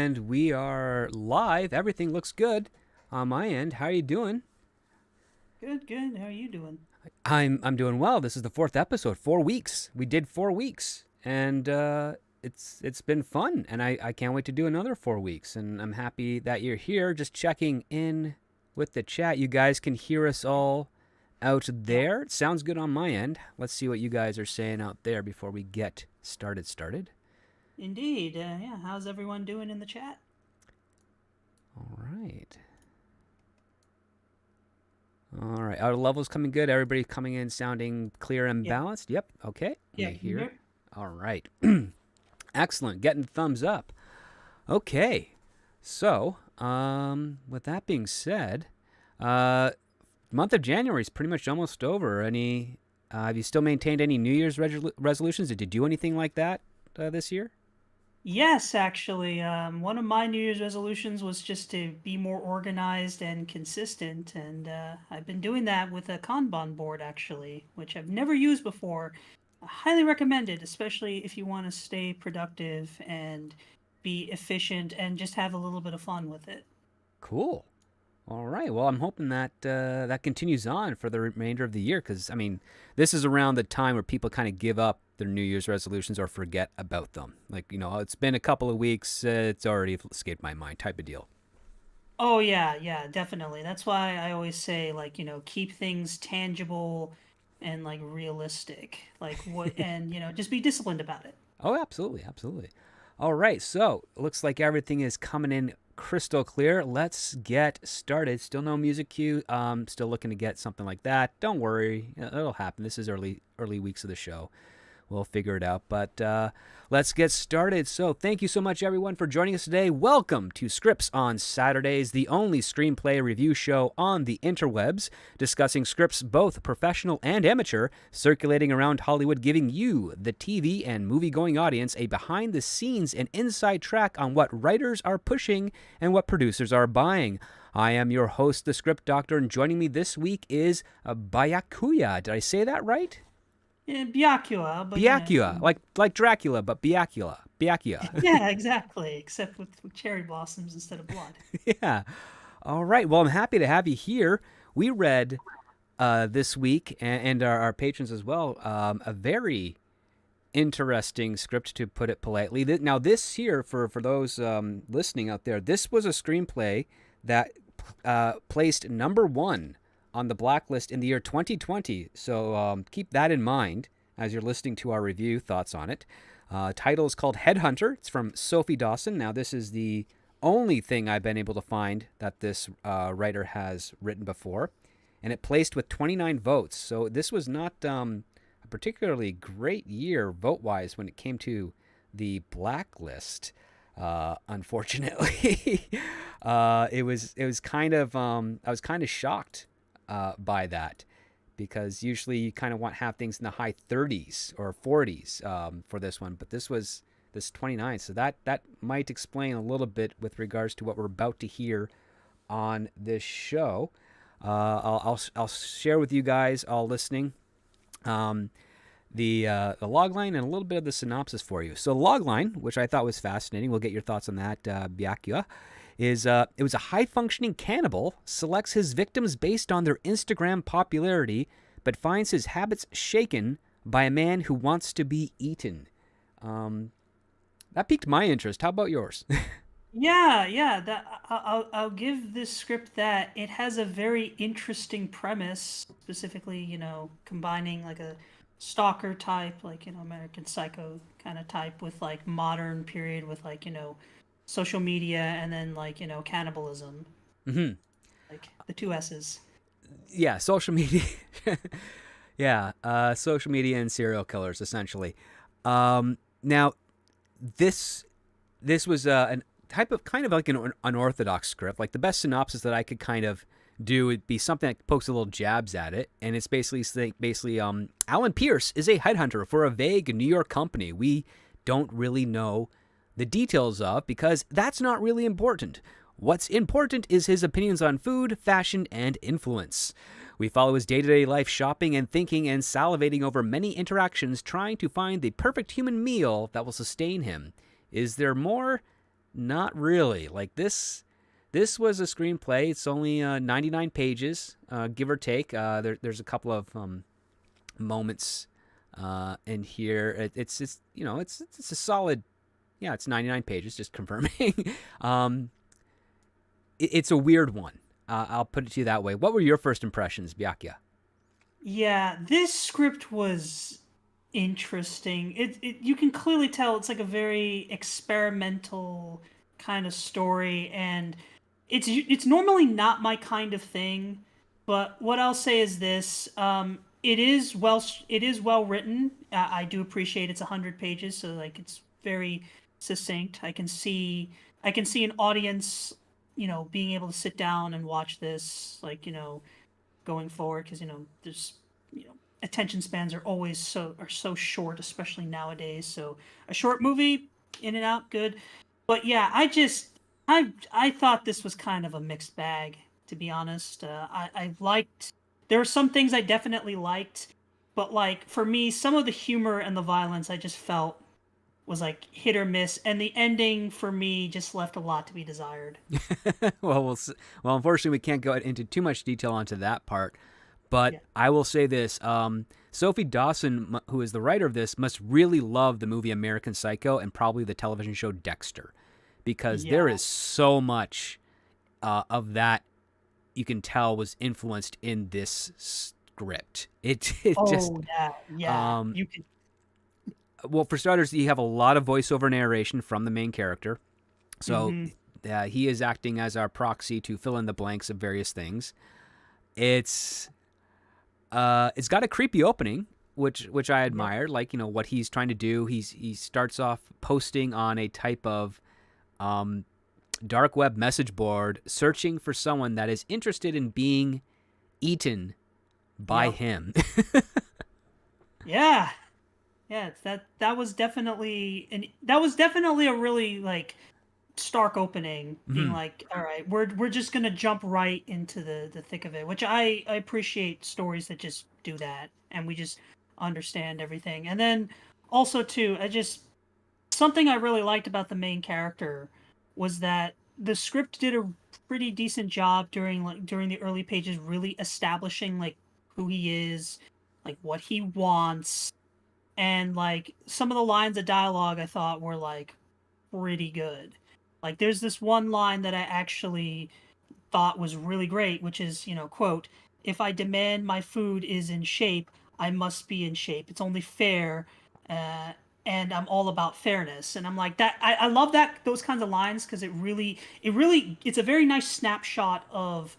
and we are live. Everything looks good on my end. How are you doing? Good, good. How are you doing? I'm doing well. This is the fourth episode. 4 weeks. We did 4 weeks, and it's been fun. And I can't wait to do another 4 weeks. And I'm happy that you're here. Just checking in with the chat. You guys can hear us all out Yeah, there. It sounds good on my end. Let's see what you guys are saying out there before we get started. indeed. Yeah, how's everyone doing in the chat? All right. All right. Our level's coming good. Everybody coming in sounding clear and Yeah, balanced. Yep. Okay. yeah, We can you hear. hear? All right. Excellent. Getting thumbs up. Okay. So, with that being said, uh, month of January is pretty much almost over. Have you still maintained any New Year's resolutions? Did you do anything like that this year? Yes, actually. One of my New Year's resolutions was just to be more organized and consistent, and I've been doing that with a Kanban board, actually, which I've never used before. I highly recommend it, especially if you want to stay productive and be efficient and just have a little bit of fun with it. Cool. All right. Well, I'm hoping that that continues on for the remainder of the year because, I mean, this is around the time where people kind of give up their New Year's resolutions or forget about them. Like, it's been a couple of weeks, it's already escaped my mind type of deal. Oh yeah, yeah, definitely. That's why I always say like, keep things tangible and like realistic. Like what and just be disciplined about it. Oh, absolutely. Absolutely. All right. So it looks like everything is coming in crystal clear. Let's get started. Still no music cue. Still looking to get something like that. Don't worry. It'll happen. This is early weeks of the show. We'll figure it out. But let's get started. So, thank you so much, everyone, for joining us today. Welcome to Scripts on Saturdays, the only screenplay review show on the interwebs, discussing scripts both professional and amateur, circulating around Hollywood, giving you, the TV and movie going audience, a behind the scenes and inside track on what writers are pushing and what producers are buying. I am your host, the Script Doctor, and joining me this week is Bayakuya. Did I say that right? Yeah, Byakuya, but Byakuya, like Dracula, but Byakuya. Byakuya. yeah, exactly. Except with cherry blossoms instead of blood. Yeah. All right. Well, I'm happy to have you here. We read this week, and our patrons as well, a very interesting script, to put it politely. Now, this here, for those listening out there, this was a screenplay that placed number one on the blacklist in the year 2020. So keep that in mind as you're listening to our review thoughts on it. Title is called Headhunter. It's from Sophie Dawson. Now, this is the only thing I've been able to find that this writer has written before. And it placed with 29 votes. So this was not a particularly great year vote-wise when it came to the blacklist. Unfortunately, it was kind of I was kind of shocked by that because usually you kind of want to have things in the high 30s or 40s for this one, but this 29, so that might explain a little bit with regards to what we're about to hear on this show. I'll share with you guys all listening the log line and a little bit of the synopsis for you. So the log line, which I thought was fascinating, we'll get your thoughts on that, Byakuya, is it was a high-functioning cannibal, selects his victims based on their Instagram popularity, but finds his habits shaken by a man who wants to be eaten. That piqued my interest. How about yours? Yeah, yeah. I'll give this script that it has a very interesting premise, specifically, combining like a stalker type, like American Psycho kind of type, with like modern period, with like social media, and then like cannibalism, Hmm. like the two S's. Yeah, social media. Yeah, social media and serial killers, essentially. Now, this this was an type of kind of like an unorthodox script. Like the best synopsis that I could kind of do would be something that pokes a little jabs at it, and it's basically Alan Pierce is a headhunter for a vague New York company we don't really know the details of because that's not really important. What's important is his opinions on food, fashion, and influence. We follow his day-to-day life shopping and thinking and salivating over many interactions trying to find the perfect human meal that will sustain him. Is there more? not really. Like this was a screenplay. It's only 99 pages, give or take. There's a couple of moments in here. It's it's a solid. Yeah, it's 99 pages. Just confirming. It's a weird one. I'll put it to you that way. What were your first impressions, Byakuya? Yeah, this script was interesting. It you can clearly tell it's like a very experimental kind of story, and it's normally not my kind of thing. But what I'll say is this: it is well written. I do appreciate it's 100 pages, so like it's very succinct. I can see an audience, being able to sit down and watch this, like going forward, because there's attention spans are so short, especially nowadays. So a short movie, in and out, good. But yeah, I thought this was kind of a mixed bag, to be honest. I liked there were some things I definitely liked, but like for me, some of the humor and the violence I just felt was like hit or miss, and the ending for me just left a lot to be desired. Well, unfortunately, we can't go into too much detail onto that part. But Yeah. I will say this: Sophie Dawson, who is the writer of this, must really love the movie American Psycho and probably the television show Dexter, because there Yeah. is so much of that you can tell was influenced in this script. It just Oh yeah, yeah. um, You could. well, for starters, you have a lot of voiceover narration from the main character, so Hmm. he is acting as our proxy to fill in the blanks of various things. It's it's got a creepy opening, which I Yep. admire. Like what he's trying to do. He starts off posting on a type of um, dark web message board, searching for someone that is interested in being eaten by Yep. him. Yeah. Yeah. That was definitely a really like stark opening, being Mhm. like, all right, we're just gonna jump right into the thick of it, which I appreciate stories that just do that, and we just understand everything. And then also too, I just something I really liked about the main character was that the script did a pretty decent job during the early pages, really establishing like who he is, like what he wants, and like some of the lines of dialogue I thought were like pretty good. Like there's this one line that I actually thought was really great, which is, quote, "If I demand my food is in shape, I must be in shape. It's only fair, uh, and I'm all about fairness." And I'm like that. I love that those kinds of lines because it's a very nice snapshot of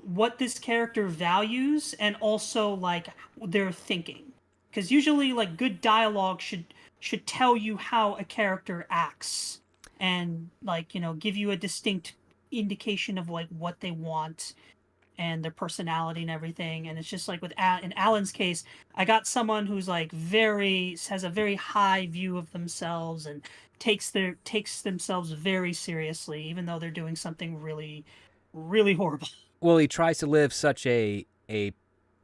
what this character values and also like their thinking. Because usually, like good dialogue should tell you how a character acts and like give you a distinct indication of like what they want and their personality and everything. And it's just like in Alan's case, I got someone who's like very has a very high view of themselves and takes themselves very seriously, even though they're doing something really, really horrible. Well, he tries to live such a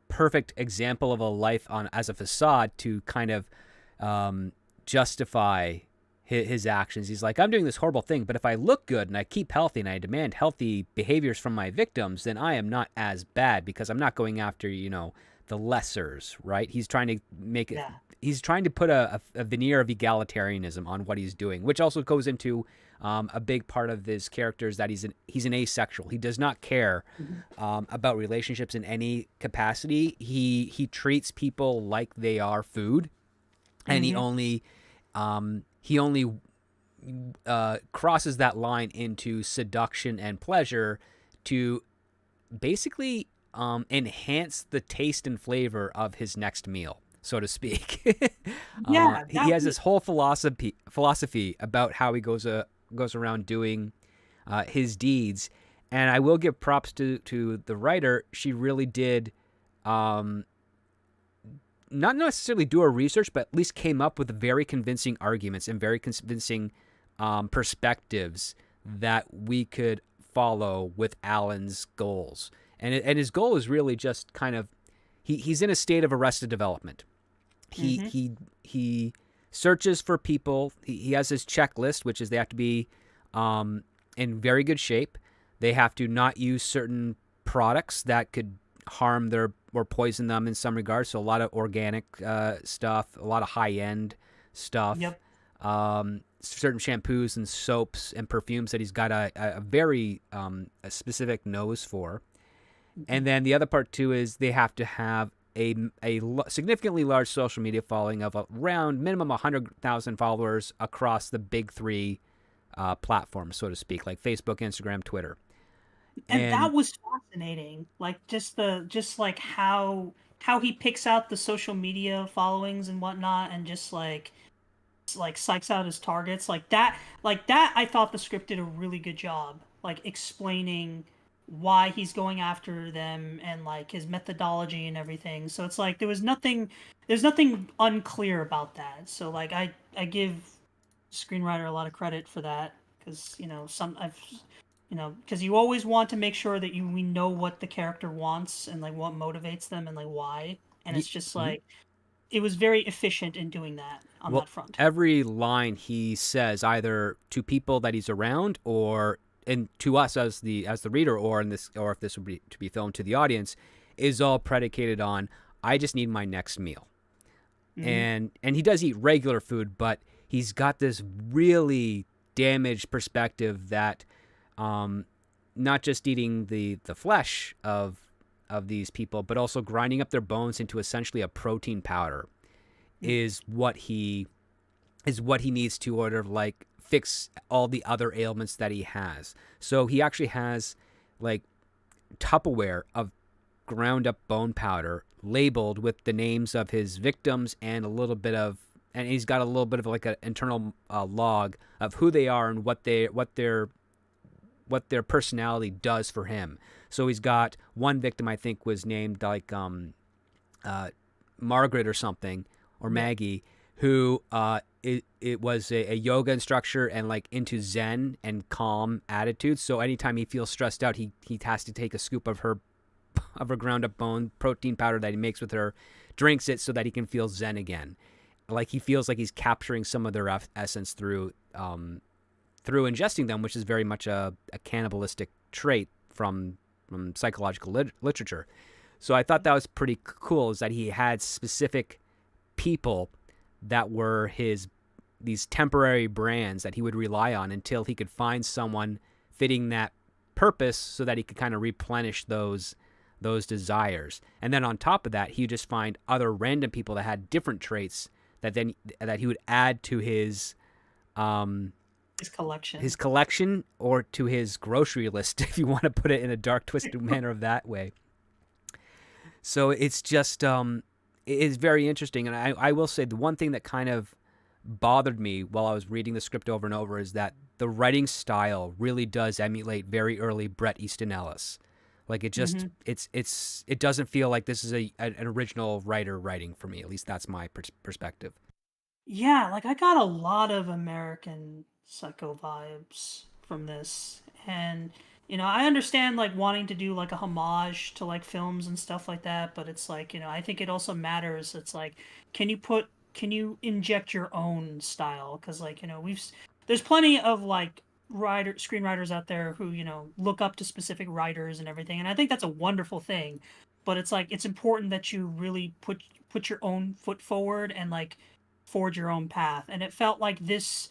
perfect example of a life on as a facade to kind of justify his actions. He's like, I'm doing this horrible thing, but if I look good and I keep healthy and I demand healthy behaviors from my victims, then I am not as bad because I'm not going after the lessers, right? He's trying to make it. Yeah. He's trying to put a veneer of egalitarianism on what he's doing, which also goes into a big part of his character is that he's an asexual. He does not care Mhm. about relationships in any capacity. He treats people like they are food, and Mhm. he only crosses that line into seduction and pleasure to basically enhance the taste and flavor of his next meal, so to speak. Yeah, He that has was this whole philosophy about how he goes around doing his deeds, and I will give props to the writer. She really did. Not necessarily do her research, but at least came up with very convincing arguments and very convincing perspectives that we could follow with Alan's goals. And his goal is really just kind of he's in a state of arrested development. He mhm. he he searches for people. He has his checklist, which is they have to be in very good shape. They have to not use certain products that could harm their or poison them in some regards. So a lot of organic stuff, a lot of high-end stuff, Yep. certain shampoos and soaps and perfumes that he's got a very a specific nose for. And then the other part too is they have to have significantly large social media following of around minimum 100,000 followers across the big three platforms, so to speak, like Facebook, Instagram, Twitter. And And that was fascinating. Like just like how he picks out the social media followings and whatnot, and just like psychs out his targets like that. I thought the script did a really good job, like explaining why he's going after them and like his methodology and everything. So it's like there's nothing unclear about that. So like I give screenwriter a lot of credit for that, because because you always want to make sure that we know what the character wants and like what motivates them and like why. And it's just mhm. like it was very efficient in doing that on Well, that front. every line he says, either to people that he's around, or and to us as the reader, or in this, or if this would be to be filmed to the audience, is all predicated on I just need my next meal. Hmm. And he does eat regular food, but he's got this really damaged perspective that not just eating the flesh of these people, but also grinding up their bones into essentially a protein powder is what he needs to order like fix all the other ailments that he has. So he actually has like Tupperware of ground up bone powder labeled with the names of his victims and a little bit of, and he's got a little bit of like an internal log of who they are and what their personality does for him. So he's got one victim, I think was named like Margaret or something, or Yep. Maggie, who it was a yoga instructor and like into Zen and calm attitudes. So anytime he feels stressed out, he has to take a scoop of her ground up bone protein powder that he makes with her, drinks it so that he can feel Zen again. Like he feels like he's capturing some of their essence through ingesting them, which is very much a cannibalistic trait from psychological literature. So I thought that was pretty cool, is that he had specific people that were these temporary brands that he would rely on until he could find someone fitting that purpose, so that he could kind of replenish those desires. And then on top of that, he would just find other random people that had different traits that he would add to his His collection. collection, or to his grocery list, if you want to put it in a dark, twisted manner of that way. So it's just it is very interesting. And I will say the one thing that kind of bothered me while I was reading the script over and over is that the writing style really does emulate very early Bret Easton Ellis. Like it just Hmm. it doesn't feel like this is an original writer writing for me. At least that's my perspective. Yeah, like I got a lot of American Psycho vibes from this. And I understand like wanting to do like a homage to like films and stuff like that, but it's like, I think it also matters. It's like, can you inject your own style? Because like, there's plenty of like screenwriters out there who, look up to specific writers and everything. And I think that's a wonderful thing. But it's like it's important that you really put your own foot forward and like forge your own path. And it felt like this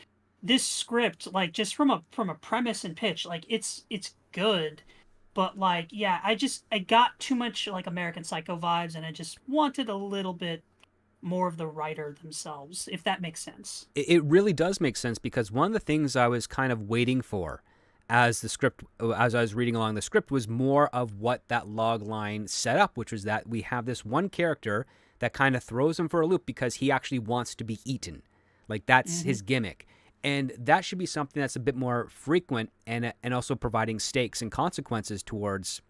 script, like just from a premise and pitch, like it's good, but like yeah, I got too much like American Psycho vibes, and I just wanted a little bit more of the writer themselves, if that makes sense. It really does make sense, because one of the things I was kind of waiting for as I was reading along the script, was more of what that log line set up, which was that we have this one character that kind of throws him for a loop because he actually wants to be eaten. Like that's Hmm. his gimmick. And that should be something that's a bit more frequent, and also providing stakes and consequences towards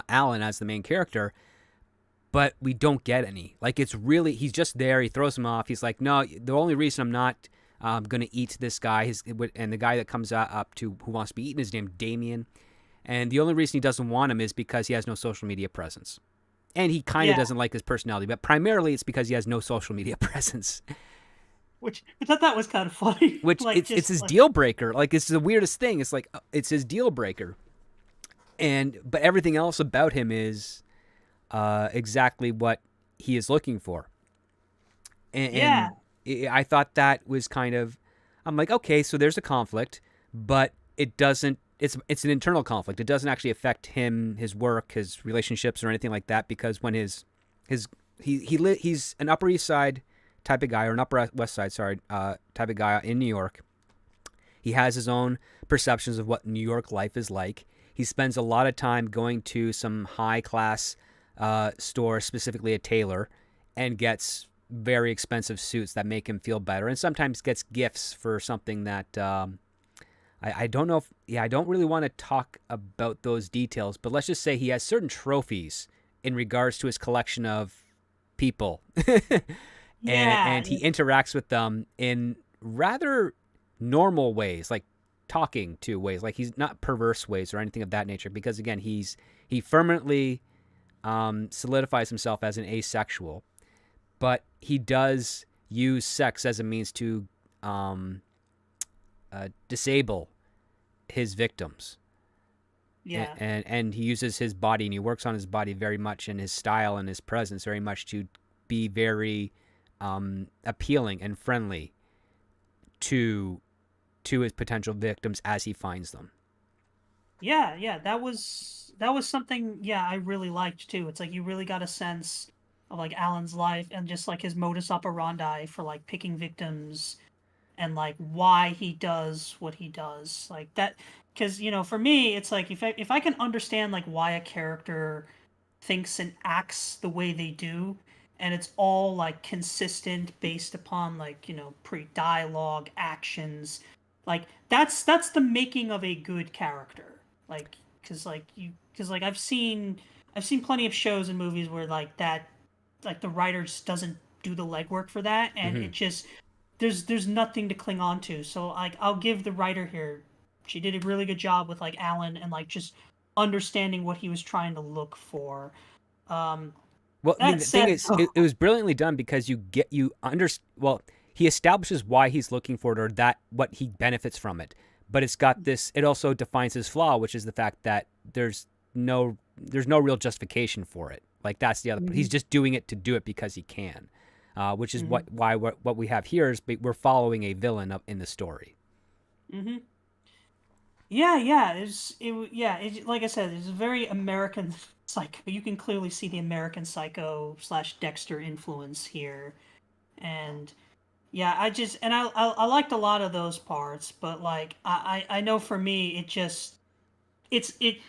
Alan as the main character. But we don't get any. Like it's really, he's just there. He throws him off. He's like, no, the only reason I'm not going to eat this guy, and the guy that comes up to who wants to be eaten is named Damien. And the only reason he doesn't want him is because he has no social media presence. And he kind of Yeah. doesn't like his personality, but primarily it's because he has no social media presence. which I thought that was kind of funny. which Like it's just his like deal breaker. Like it's the weirdest thing. It's like it's his deal breaker, and but everything else about him is exactly what he is looking for. yeah, And I thought that was kind of, I'm like, okay, so there's a conflict, but it doesn't. It's an internal conflict. It doesn't actually affect him, his work, his relationships, or anything like that. Because when his he's an Upper East Side type of guy, or an Upper West Side, sorry, type of guy in New York. He has his own perceptions of what New York life is like. He spends a lot of time going to some high class store, specifically a tailor, and gets very expensive suits that make him feel better, and sometimes gets gifts for something that I don't know if, yeah, I don't really want to talk about those details, but let's just say he has certain trophies in regards to his collection of people. yeah, And he interacts with them in rather normal ways, like talking to ways, like he's not perverse ways or anything of that nature, because again, he firmly solidifies himself as an asexual, but he does use sex as a means to disable his victims. and, yeah. and and he uses his body, and he works on his body very much, and his style and his presence very much to be very appealing and friendly to his potential victims as he finds them. Yeah, yeah, that was something, yeah, I really liked too. It's like you really got a sense of like Alan's life and just like his modus operandi for like picking victims and like why he does what he does. Like that, because for me it's like if I can understand like why a character thinks and acts the way they do, and it's all like consistent based upon like pre-dialogue actions, like that's the making of a good character. Like because like I've seen plenty of shows and movies where like that, like the writer just doesn't do the legwork for that, and Mm-hmm. it just there's nothing to cling on to. So like I'll give the writer here, she did a really good job with like Alan and like just understanding what he was trying to look for. um Well, I mean, that the thing said is, it was brilliantly done because you under well, he establishes why he's looking for it, or that what he benefits from it. But it's got this. It also defines his flaw, which is the fact that there's no real justification for it. Like that's the other. He's Mhm, just doing it to do it because he can, which is mhm, what we have here is we're following a villain up in the story. mhm. Yeah, yeah, yeah, like I said, it's a very American Psycho. You can clearly see the American Psycho slash Dexter influence here. And yeah, I liked a lot of those parts, but like I know for me it just it's it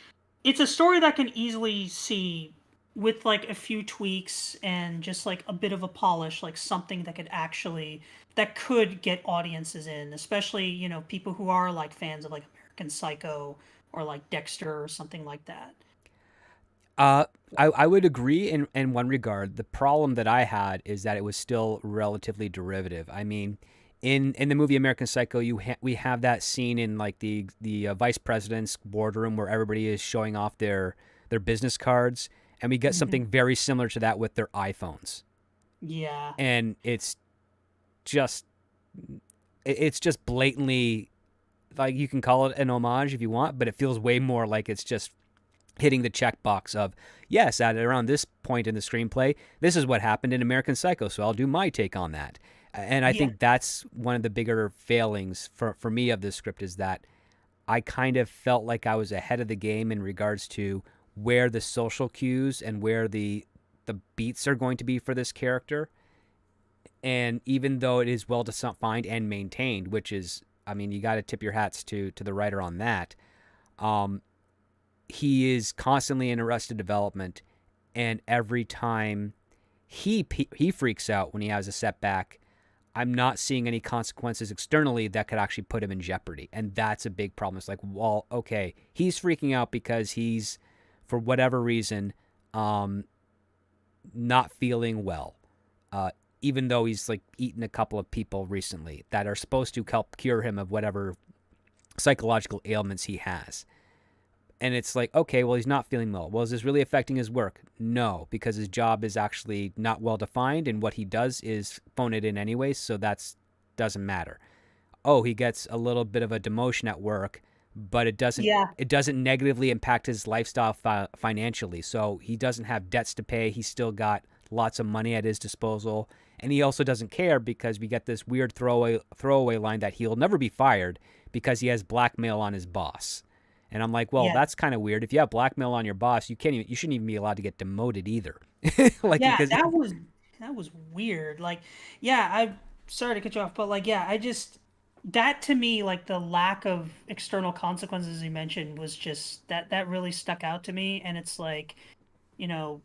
it's a story that can easily see with like a few tweaks and just like a bit of a polish, like something that could get audiences in, especially people who are like fans of like American Psycho or like Dexter or something like that. Uh, I would agree in one regard. The problem that I had is that it was still relatively derivative. I mean, in the movie American Psycho, we have that scene in like the vice president's boardroom where everybody is showing off their business cards, and we get Hmm. something very similar to that with their iPhones, Yeah, and just it's just blatantly, like, you can call it an homage if you want, but it feels way more like it's just hitting the checkbox of, yes, at around this point in the screenplay, this is what happened in American Psycho, so I'll do my take on that. And I yeah, think that's one of the bigger failings for me of this script, is that I kind of felt like I was ahead of the game in regards to where the social cues and where the beats are going to be for this character. And even though it is well defined and maintained, which is, I mean, you got to tip your hats to the writer on that. Um, he is constantly in arrested development, and every time he freaks out when he has a setback, I'm not seeing any consequences externally that could actually put him in jeopardy, and that's a big problem. It's like, well, okay, he's freaking out because he's, for whatever reason, um, not feeling well, uh, even though he's like eaten a couple of people recently that are supposed to help cure him of whatever psychological ailments he has. And it's like, okay, well, he's not feeling well. Well, is this really affecting his work? No, because his job is actually not well defined, and what he does is phone it in anyway. So that's doesn't matter. Oh, he gets a little bit of a demotion at work, but Yeah. it doesn't negatively impact his lifestyle financially. So he doesn't have debts to pay. He's still got lots of money at his disposal, and he also doesn't care because we get this weird throwaway line that he'll never be fired because he has blackmail on his boss. And I'm like, well, Yeah. that's kind of weird. If you have blackmail on your boss, you shouldn't even be allowed to get demoted either. Like Yeah, because that was weird. Like, yeah, I sorry to cut you off, but like, yeah, I just that to me, like the lack of external consequences you mentioned was just that really stuck out to me. And it's like, you know,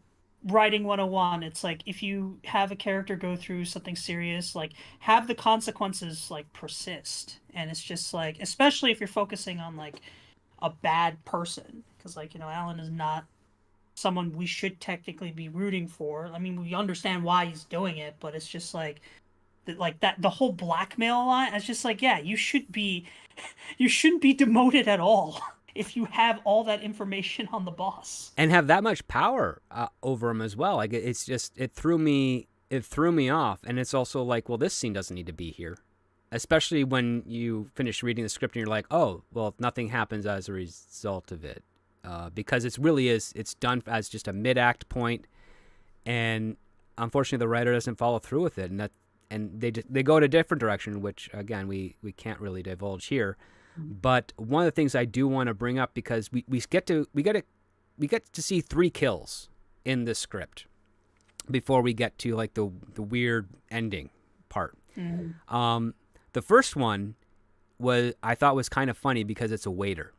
writing 101, it's like if you have a character go through something serious, like have the consequences like persist. And it's just like, especially if you're focusing on like a bad person, because like, Alan is not someone we should technically be rooting for. I mean, we understand why he's doing it, but it's just like that the whole blackmail line. It's just like, yeah, you shouldn't be demoted at all if you have all that information on the boss. and have that much power over him as well. Like it's just it threw me off, and it's also like, well, this scene doesn't need to be here, especially when you finish reading the script and you're like, oh, well, nothing happens as a result of it, because it's done as just a mid-act point, and unfortunately the writer doesn't follow through with it, and they go in a different direction, which again we can't really divulge here. But one of the things I do want to bring up, because we get to see 3 kills in this script before we get to like the weird ending part. Mm-hmm. The first one I thought was kind of funny because it's a waiter.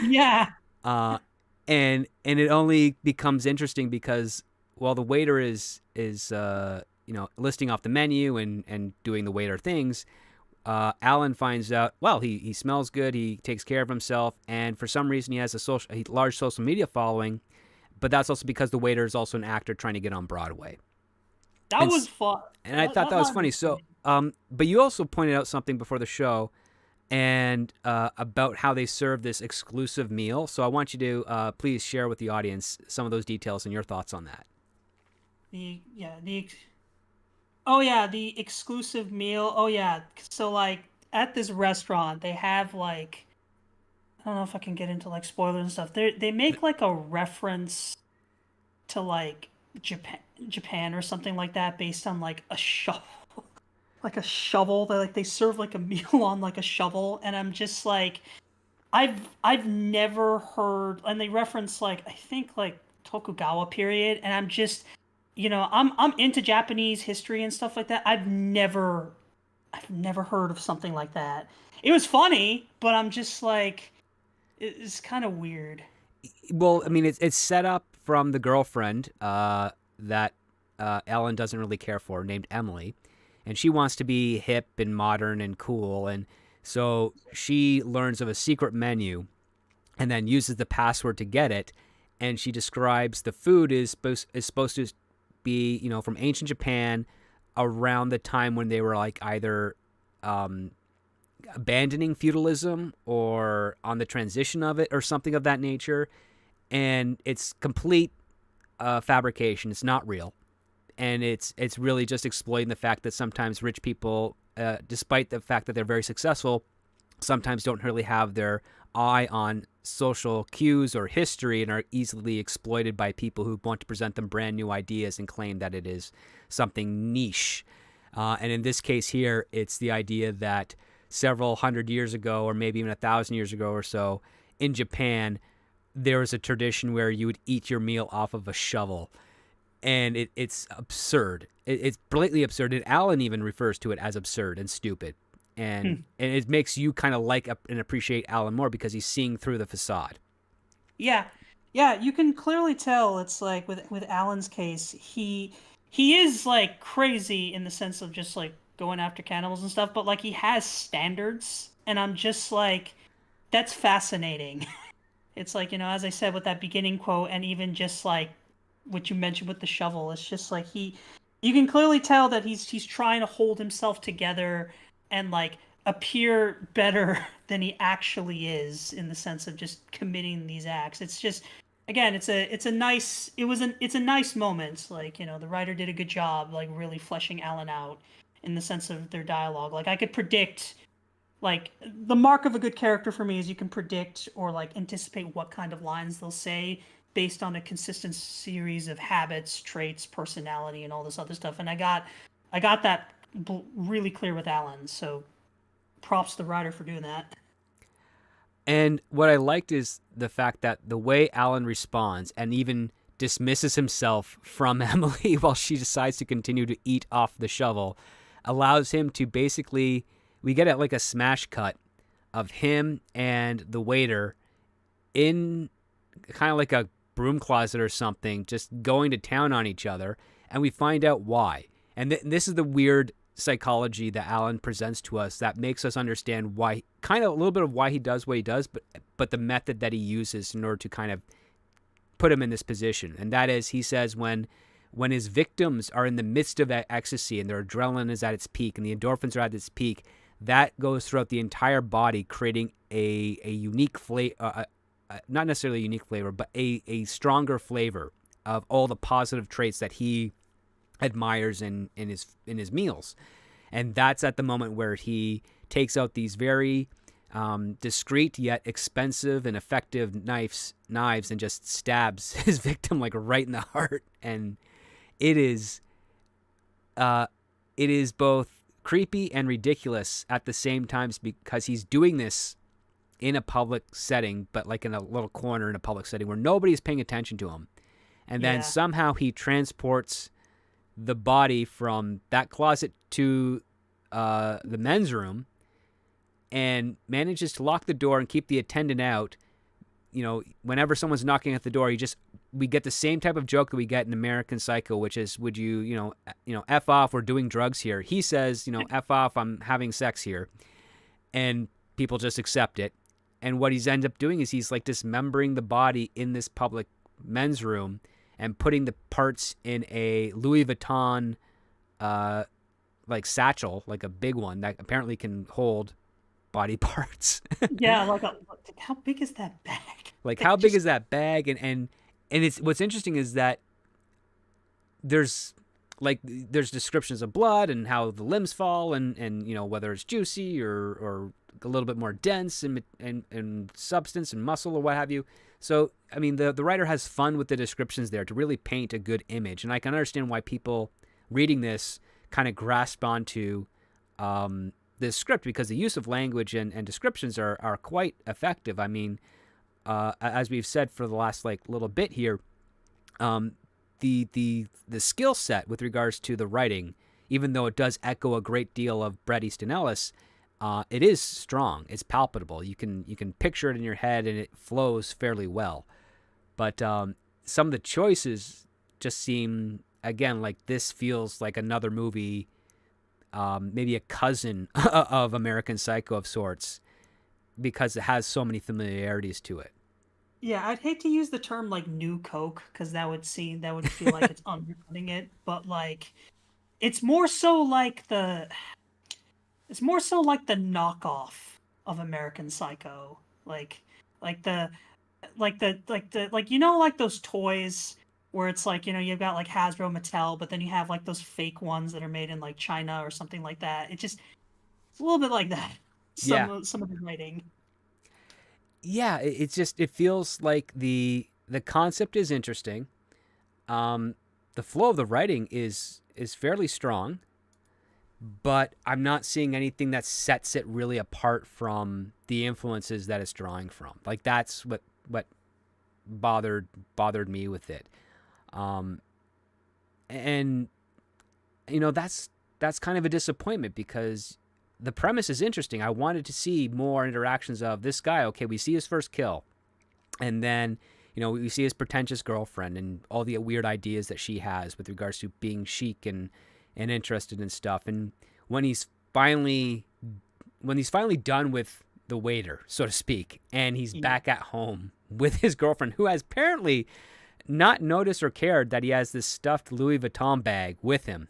Yeah. uh, and it only becomes interesting because, well, the waiter is listing off the menu and doing the waiter things. Alan finds out, well, he smells good, he takes care of himself, and for some reason he has a large social media following, but that's also because the waiter is also an actor trying to get on Broadway. That And was fun. and I thought that was funny. So, but you also pointed out something before the show, and about how they serve this exclusive meal. So I want you to please share with the audience some of those details and your thoughts on that. the yeah the Oh yeah, the exclusive meal. Oh yeah. So like at this restaurant, they have like, I don't know if I can get into like spoilers and stuff. They make like a reference to like Japan Japan or something like that based on like a shovel. Like a shovel. They serve like a meal on like a shovel, and I'm just like, I've never heard, and they reference like, I think like Tokugawa period, and I'm just, I'm into Japanese history and stuff like that. I've never heard of something like that. It was funny, but I'm just like, it's kind of weird. Well, I mean, it's set up from the girlfriend that Ellen doesn't really care for, named Emily, and she wants to be hip and modern and cool, and so she learns of a secret menu, and then uses the password to get it. And she describes the food is supposed to be, from ancient Japan, around the time when they were like either abandoning feudalism or on the transition of it or something of that nature. And it's complete fabrication. It's not real, and it's really just exploiting the fact that sometimes rich people, despite the fact that they're very successful, sometimes don't really have their eye on social cues or history and are easily exploited by people who want to present them brand new ideas and claim that it is something niche. And in this case here, it's the idea that several hundred years ago, or maybe even 1,000 years ago or so, in Japan, there was a tradition where you would eat your meal off of a shovel. And it's absurd. It's blatantly absurd. And Alan even refers to it as absurd and stupid. And it makes you kind of like and appreciate Alan more because he's seeing through the facade. Yeah, yeah, you can clearly tell. It's like with Alan's case, he is like crazy in the sense of just like going after cannibals and stuff, but like he has standards, and I'm just like, that's fascinating. It's like, as I said with that beginning quote, and even just like what you mentioned with the shovel, it's just like you can clearly tell that he's trying to hold himself together and like appear better than he actually is in the sense of just committing these acts. It's just, again, it's a nice moment. Like, the writer did a good job like really fleshing Alan out, in the sense of their dialogue. Like I could predict, like the mark of a good character for me is you can predict or like anticipate what kind of lines they'll say based on a consistent series of habits, traits, personality, and all this other stuff. And I got that really clear with Alan. So props to the writer for doing that. And what I liked is the fact that the way Alan responds and even dismisses himself from Emily while she decides to continue to eat off the shovel allows him to basically, we get like a smash cut of him and the waiter in kind of like a broom closet or something, just going to town on each other. And we find out why. And this is the weird psychology that Alan presents to us that makes us understand why, kind of a little bit of why he does what he does, but the method that he uses in order to kind of put him in this position. And that is, he says, when his victims are in the midst of that ecstasy and their adrenaline is at its peak and the endorphins are at its peak, that goes throughout the entire body, creating a unique flavor, not necessarily a unique flavor, but a stronger flavor of all the positive traits that he admires in his meals. And that's at the moment where he takes out these very discreet yet expensive and effective knives and just stabs his victim like right in the heart. And it is both creepy and ridiculous at the same time, because he's doing this in a public setting, but like in a little corner in a public setting where nobody's paying attention to him. And then somehow he transports the body from that closet to the men's room and manages to lock the door and keep the attendant out. You know, whenever someone's knocking at the door, we get the same type of joke that we get in American Psycho, which is, would you F off, we're doing drugs here. He says, F off, I'm having sex here. And people just accept it. And what he's ended up doing is he's like dismembering the body in this public men's room and putting the parts in a Louis Vuitton like satchel, like a big one that apparently can hold body parts. Yeah, like how big is that bag? Like how big is that bag? And it's, what's interesting is that there's descriptions of blood and how the limbs fall and whether it's juicy or a little bit more dense and substance and muscle or what have you. So, I mean, the writer has fun with the descriptions there to really paint a good image. And I can understand why people reading this kind of grasp onto this script, because the use of language and descriptions are quite effective. I mean, as we've said for the last little bit here, the skill set with regards to the writing, even though it does echo a great deal of Bret Easton Ellis, it is strong. It's palpable. You can picture it in your head, and it flows fairly well. But some of the choices just seem, again, like this feels like another movie, maybe a cousin of American Psycho of sorts, because it has so many familiarities to it. Yeah, I'd hate to use the term like new Coke, because that would feel like it's undercutting it. But like, it's more so like the knockoff of American Psycho, like like those toys where it's like, you've got like Hasbro, Mattel, but then you have like those fake ones that are made in like China or something like that. It's a little bit like that. Some of the writing. Yeah, it feels like the concept is interesting. The flow of the writing is fairly strong, but I'm not seeing anything that sets it really apart from the influences that it's drawing from. Like, that's what bothered me with it. And that's kind of a disappointment, because the premise is interesting. I wanted to see more interactions of this guy. Okay, we see his first kill, and then we see his pretentious girlfriend and all the weird ideas that she has with regards to being chic and interested in stuff. And when he's finally done with the waiter, so to speak, and he's back at home with his girlfriend, who has apparently not noticed or cared that he has this stuffed Louis Vuitton bag with him.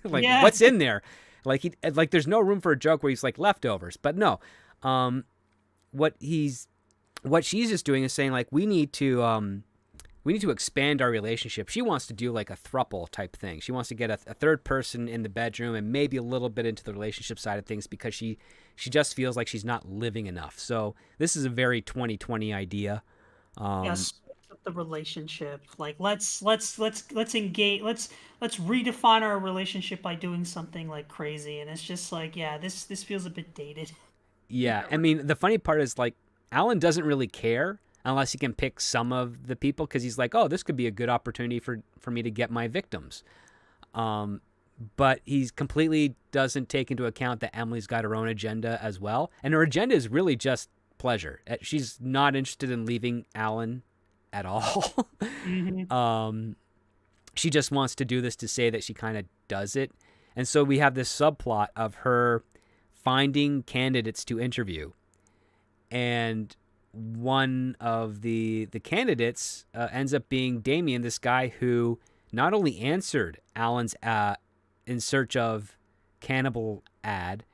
What's in there? There's no room for a joke where he's like leftovers, but no. What she's just doing is saying, like, we need to we need to expand our relationship. She wants to do like a throuple type thing. She wants to get a third person in the bedroom and maybe a little bit into the relationship side of things because she just feels like she's not living enough. So this is a very 2020 idea. Um, Yes, the relationship. Like let's engage. Let's redefine our relationship by doing something like crazy. And it's just like, yeah, this feels a bit dated. yeah, I mean the funny part is like Alan doesn't really care unless he can pick some of the people because he's like, oh, this could be a good opportunity for me to get my victims. Um, but he completely doesn't take into account that Emily's got her own agenda as well, and her agenda is really just pleasure. She's not interested in leaving Alan at all. Hmm. um, she just wants to do this to say that she kind of does it, and so we have this subplot of her finding candidates to interview, and one of the candidates ends up being Damien, this guy who not only answered Alan's in search of cannibal ad,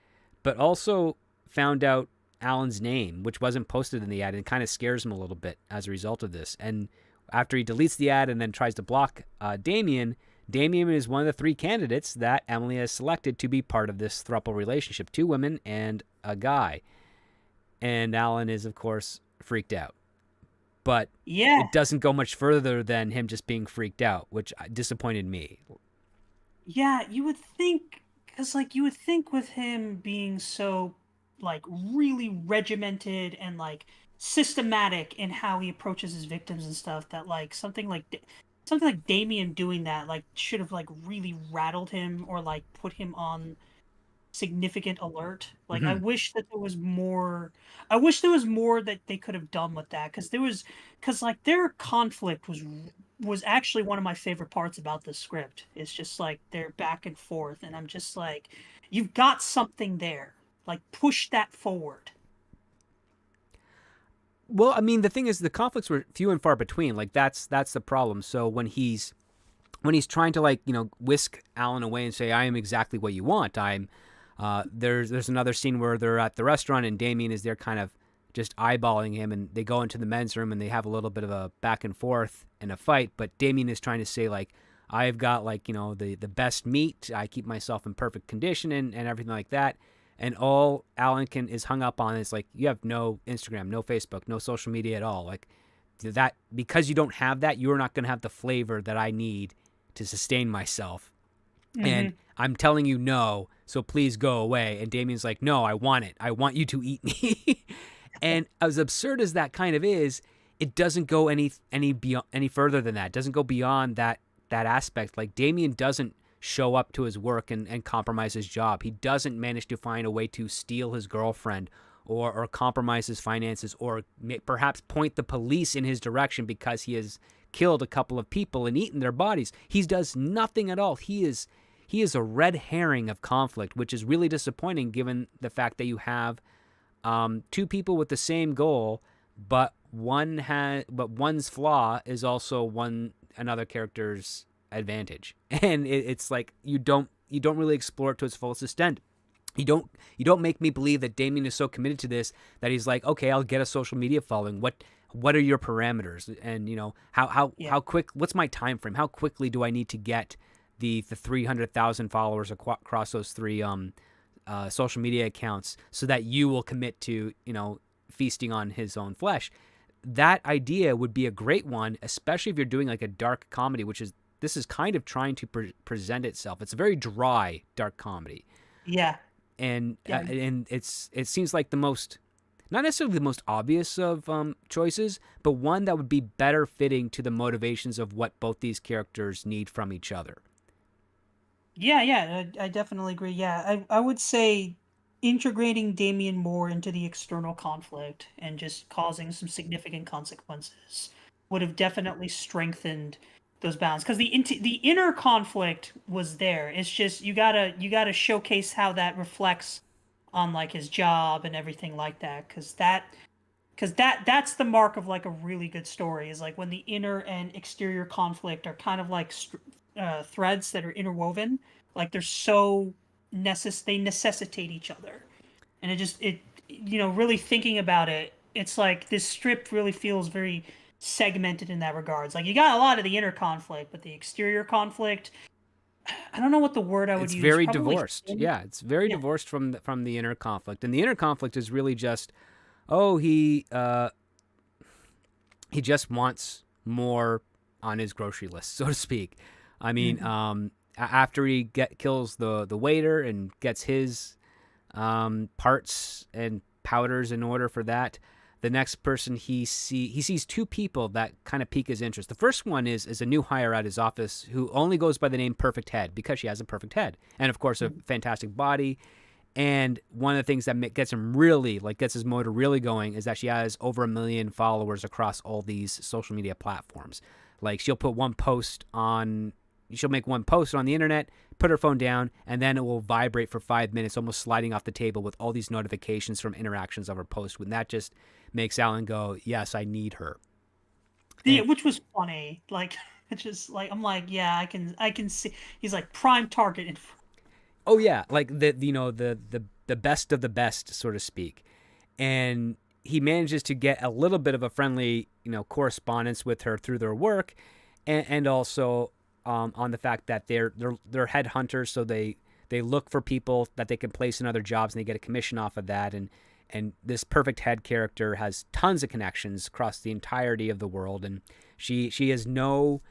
but also found out Alan's name, which wasn't posted in the ad, and kind of scares him a little bit as a result of this. And after he deletes the ad and then tries to block Damien, Damien is one of the three candidates that Emily has selected to be part of this throuple relationship, two women and a guy. And Alan is, of course, freaked out. But Yeah, it doesn't go much further than him just being freaked out, which disappointed me. yeah. You would think, because like you would think with him being so like really regimented and like systematic in how he approaches his victims and stuff, that like something like Damien doing that like should have like really rattled him or like put him on significant alert. Like I Mm-hmm. wish that there was more. I wish there was more that they could have done with that because like their conflict was actually one of my favorite parts about the script. It's just like their back and forth, and I'm just like, you've got something there. Like push that forward. Well, I mean, the thing is, the conflicts were few and far between. Like that's the problem. So when he's trying to like whisk Alan away and say I am exactly what you want. I'm there's another scene where they're at the restaurant and Damien is there kind of just eyeballing him, and they go into the men's room and they have a little bit of a back and forth and a fight. But Damien is trying to say like I've got like the best meat. I keep myself in perfect condition and everything like that. And all Alan can is hung up on is like you have no Instagram, no Facebook, no social media at all. Like that because you don't have that, you're not going to have the flavor that I need to sustain myself. And Hmm. I'm telling you no, so please go away. And Damien's like, no, I want it. I want you to eat me. And as absurd as that kind of is, it doesn't go any further than that. It doesn't go beyond that aspect. Like Damien doesn't show up to his work and compromise his job. He doesn't manage to find a way to steal his girlfriend or compromise his finances or perhaps point the police in his direction because he has killed a couple of people and eaten their bodies. He does nothing at all. He is a red herring of conflict, which is really disappointing given the fact that you have two people with the same goal, but one's flaw is also another character's advantage, and it's like you don't really explore it to its fullest extent. You don't make me believe that Damien is so committed to this that he's like, okay, I'll get a social media following. What are your parameters? And Yeah. how quick? What's my time frame? How quickly do I need to get the 300,000 followers across those three social media accounts so that you will commit to feasting on his own flesh? That idea would be a great one, especially if you're doing like a dark comedy, which is this is kind of trying to present itself. It's a very dry dark comedy, Yeah. Yeah. and it seems like the most not necessarily the most obvious of choices, but one that would be better fitting to the motivations of what both these characters need from each other. Yeah, yeah, I definitely agree. Yeah, I would say integrating Damien more into the external conflict and just causing some significant consequences would have definitely strengthened those bounds because the inner conflict was there. It's just you gotta showcase how that reflects on like his job and everything like that because that's the mark of like a really good story is like when the inner and exterior conflict are kind of like threads that are interwoven, like they're so they necessitate each other, and it really thinking about it, it's like this strip really feels very segmented in that regards. Like you got a lot of the inner conflict, but the exterior conflict, I don't know what the word I would It's use. very Probably divorced. thin. Yeah, it's very Yeah. divorced from the inner conflict, and the inner conflict is really just, oh, he just wants more on his grocery list, so to speak. I mean, Hmm. after he kills the waiter and gets his parts and powders in order for that, the next person he sees two people that kind of pique his interest. The first one is a new hire at his office who only goes by the name Perfect Head because she has a perfect head and of course a fantastic body. And one of the things that gets him really, like, gets his motor really going is that she has over 1 million followers across all these social media platforms. Like, she'll make one post on the internet, put her phone down, and then it will vibrate for 5 minutes, almost sliding off the table with all these notifications from interactions of her post. And that just makes Alan go, yes, I need her. Yeah, And which was funny. Like it's just like I'm like, yeah, I can see. He's like prime target. oh yeah, like the best of the best, so to speak. And he manages to get a little bit of a friendly, correspondence with her through their work, and also on the fact that they're headhunters, so they look for people that they can place in other jobs, and they get a commission off of that. And this perfect head character has tons of connections across the entirety of the world, and she has no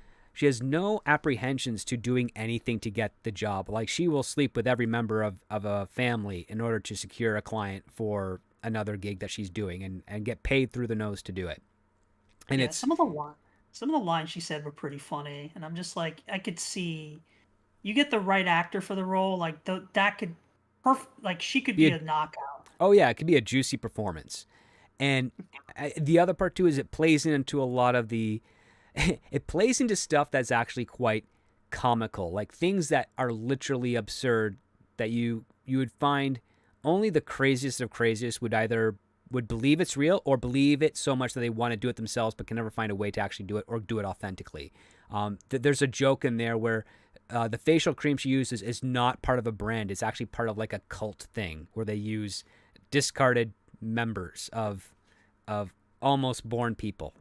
apprehensions to doing anything to get the job. Like, she will sleep with every member of a family in order to secure a client for another gig that she's doing, and get paid through the nose to do it. And Yeah, it's some of the lines she said were pretty funny, and I'm just like, I could see you get the right actor for the role, like that could like she could be be a a knockout. oh yeah, it could be a juicy performance. And the other part too is it plays into a lot of the it plays into stuff that's actually quite comical, like things that are literally absurd that you would find only the craziest of craziest would believe it's real, or believe it so much that they want to do it themselves but can never find a way to actually do it or do it authentically. There's a joke in there where the facial cream she uses is not part of a brand. It's actually part of like a cult thing where they use discarded members of almost born people.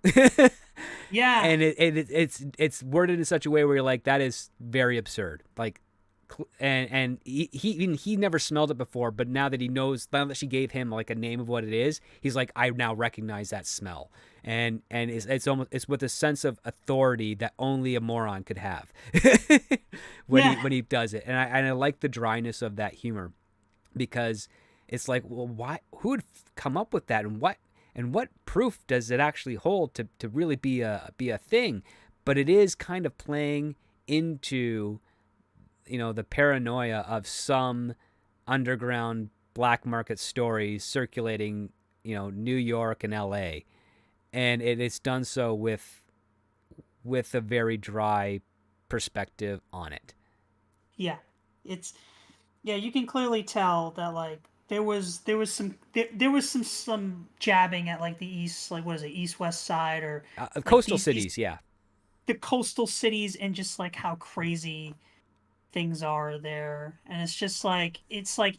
Yeah, And it's worded in such a way where you're like, that is very absurd. Like, and he never smelled it before, but now that he knows, now that she gave him like a name of what it is, he's like, I now recognize that smell. And it's with a sense of authority that only a moron could have when he yeah, when he does it. And I like the dryness of that humor, because it's like, well, why? Who would come up with that, and what proof does it actually hold to really be a thing? But it is kind of playing into the paranoia of some underground black market stories circulating New York and L.A., and it's done so with a very dry perspective on it. yeah. It's yeah. You can clearly tell that like there was some jabbing at like the east, like what is it, east west side, or like Coastal these cities, yeah. the coastal cities, and just like how crazy things are there. And it's like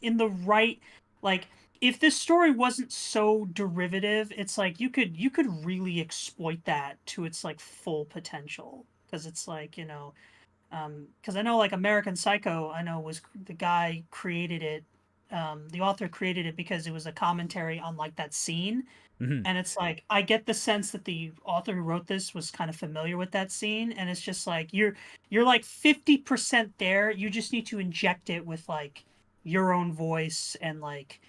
in the right, like if this story wasn't so derivative, it's like you could really exploit that to its like full potential, because it's like, because I know like American Psycho, I know was the guy created it, the author created it because it was a commentary on like that scene. Hmm. And it's like I get the sense that the author who wrote this was kind of familiar with that scene, and it's just like you're like 50% there. You just need to inject it with like your own voice, and like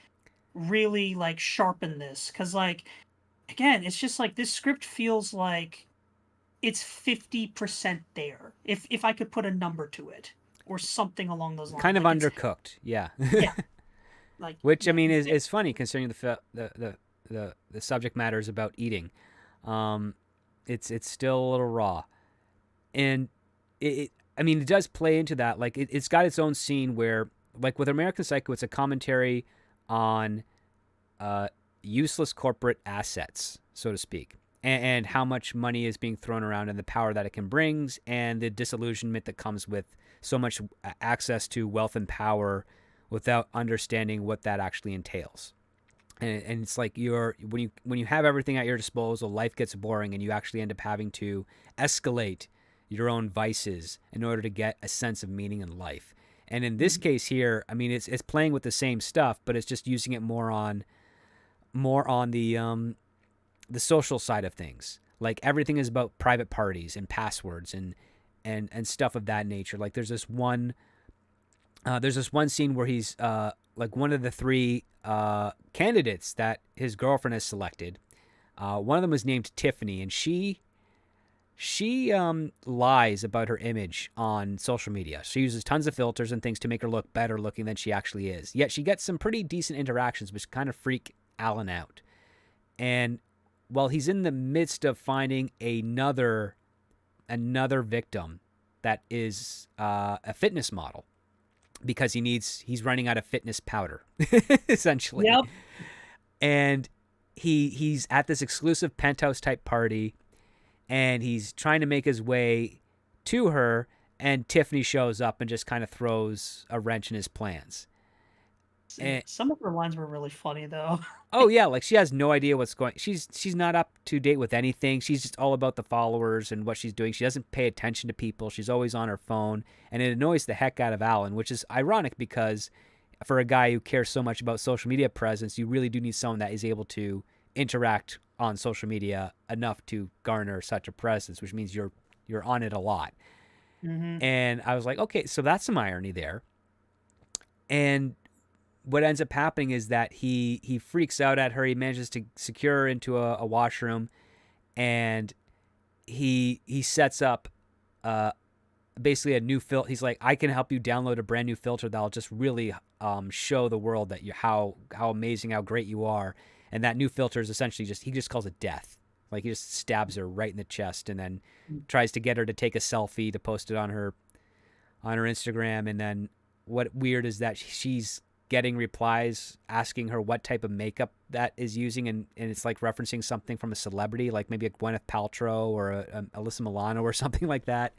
really like sharpen this, cuz like again, it's just like this script feels like it's 50% there. If I could put a number to it or something along those lines. Kind of Like it's undercooked, yeah. yeah, like Which, I yeah, mean, is funny considering the subject matter is about eating. Um, it's still a little raw, and I mean, it does play into that. Like, it's got its own scene where, like with American Psycho, it's a commentary on uh, useless corporate assets, so to speak, and how much money is being thrown around, and the power that it can bring, and the disillusionment that comes with so much access to wealth and power without understanding what that actually entails. And it's like you're when you have everything at your disposal, life gets boring, and you actually end up having to escalate your own vices in order to get a sense of meaning in life. And in this Mhm. case here, I mean, it's playing with the same stuff, but it's just using it more on the social side of things. Like everything is about private parties and passwords and stuff of that nature. Like there's this one scene where he's like one of the three candidates that his girlfriend has selected. One of them was named Tiffany, and she lies about her image on social media. She uses tons of filters and things to make her look better looking than she actually is. Yet she gets some pretty decent interactions, which kind of freak Alan out. And while he's in the midst of finding another victim that is a fitness model, because he's running out of fitness powder essentially, Yep. and he's at this exclusive penthouse type party, and he's trying to make his way to her, and Tiffany shows up and just kind of throws a wrench in his plans. And Some of her lines were really funny though. oh yeah, like she has no idea what's going. She's not up to date with anything. She's just all about the followers and what she's doing. She doesn't pay attention to people. She's always on her phone, and it annoys the heck out of Alan, which is ironic because for a guy who cares so much about social media presence, you really do need someone that is able to interact on social media enough to garner such a presence, which means you're on it a lot. Hmm. And I was like, okay, so that's some irony there. And what ends up happening is that he freaks out at her. He manages to secure her into a washroom, and he sets up uh, basically a new filter. He's like, I can help you download a brand new filter that'll just really show the world that you how amazing, how great you are. And that new filter is essentially he just calls it death. Like he just stabs her right in the chest, and then tries to get her to take a selfie to post it on her Instagram. And then what weird is that she's getting replies asking her what type of makeup that is using, and it's like referencing something from a celebrity, like maybe a Gwyneth Paltrow or a Alyssa Milano or something like that.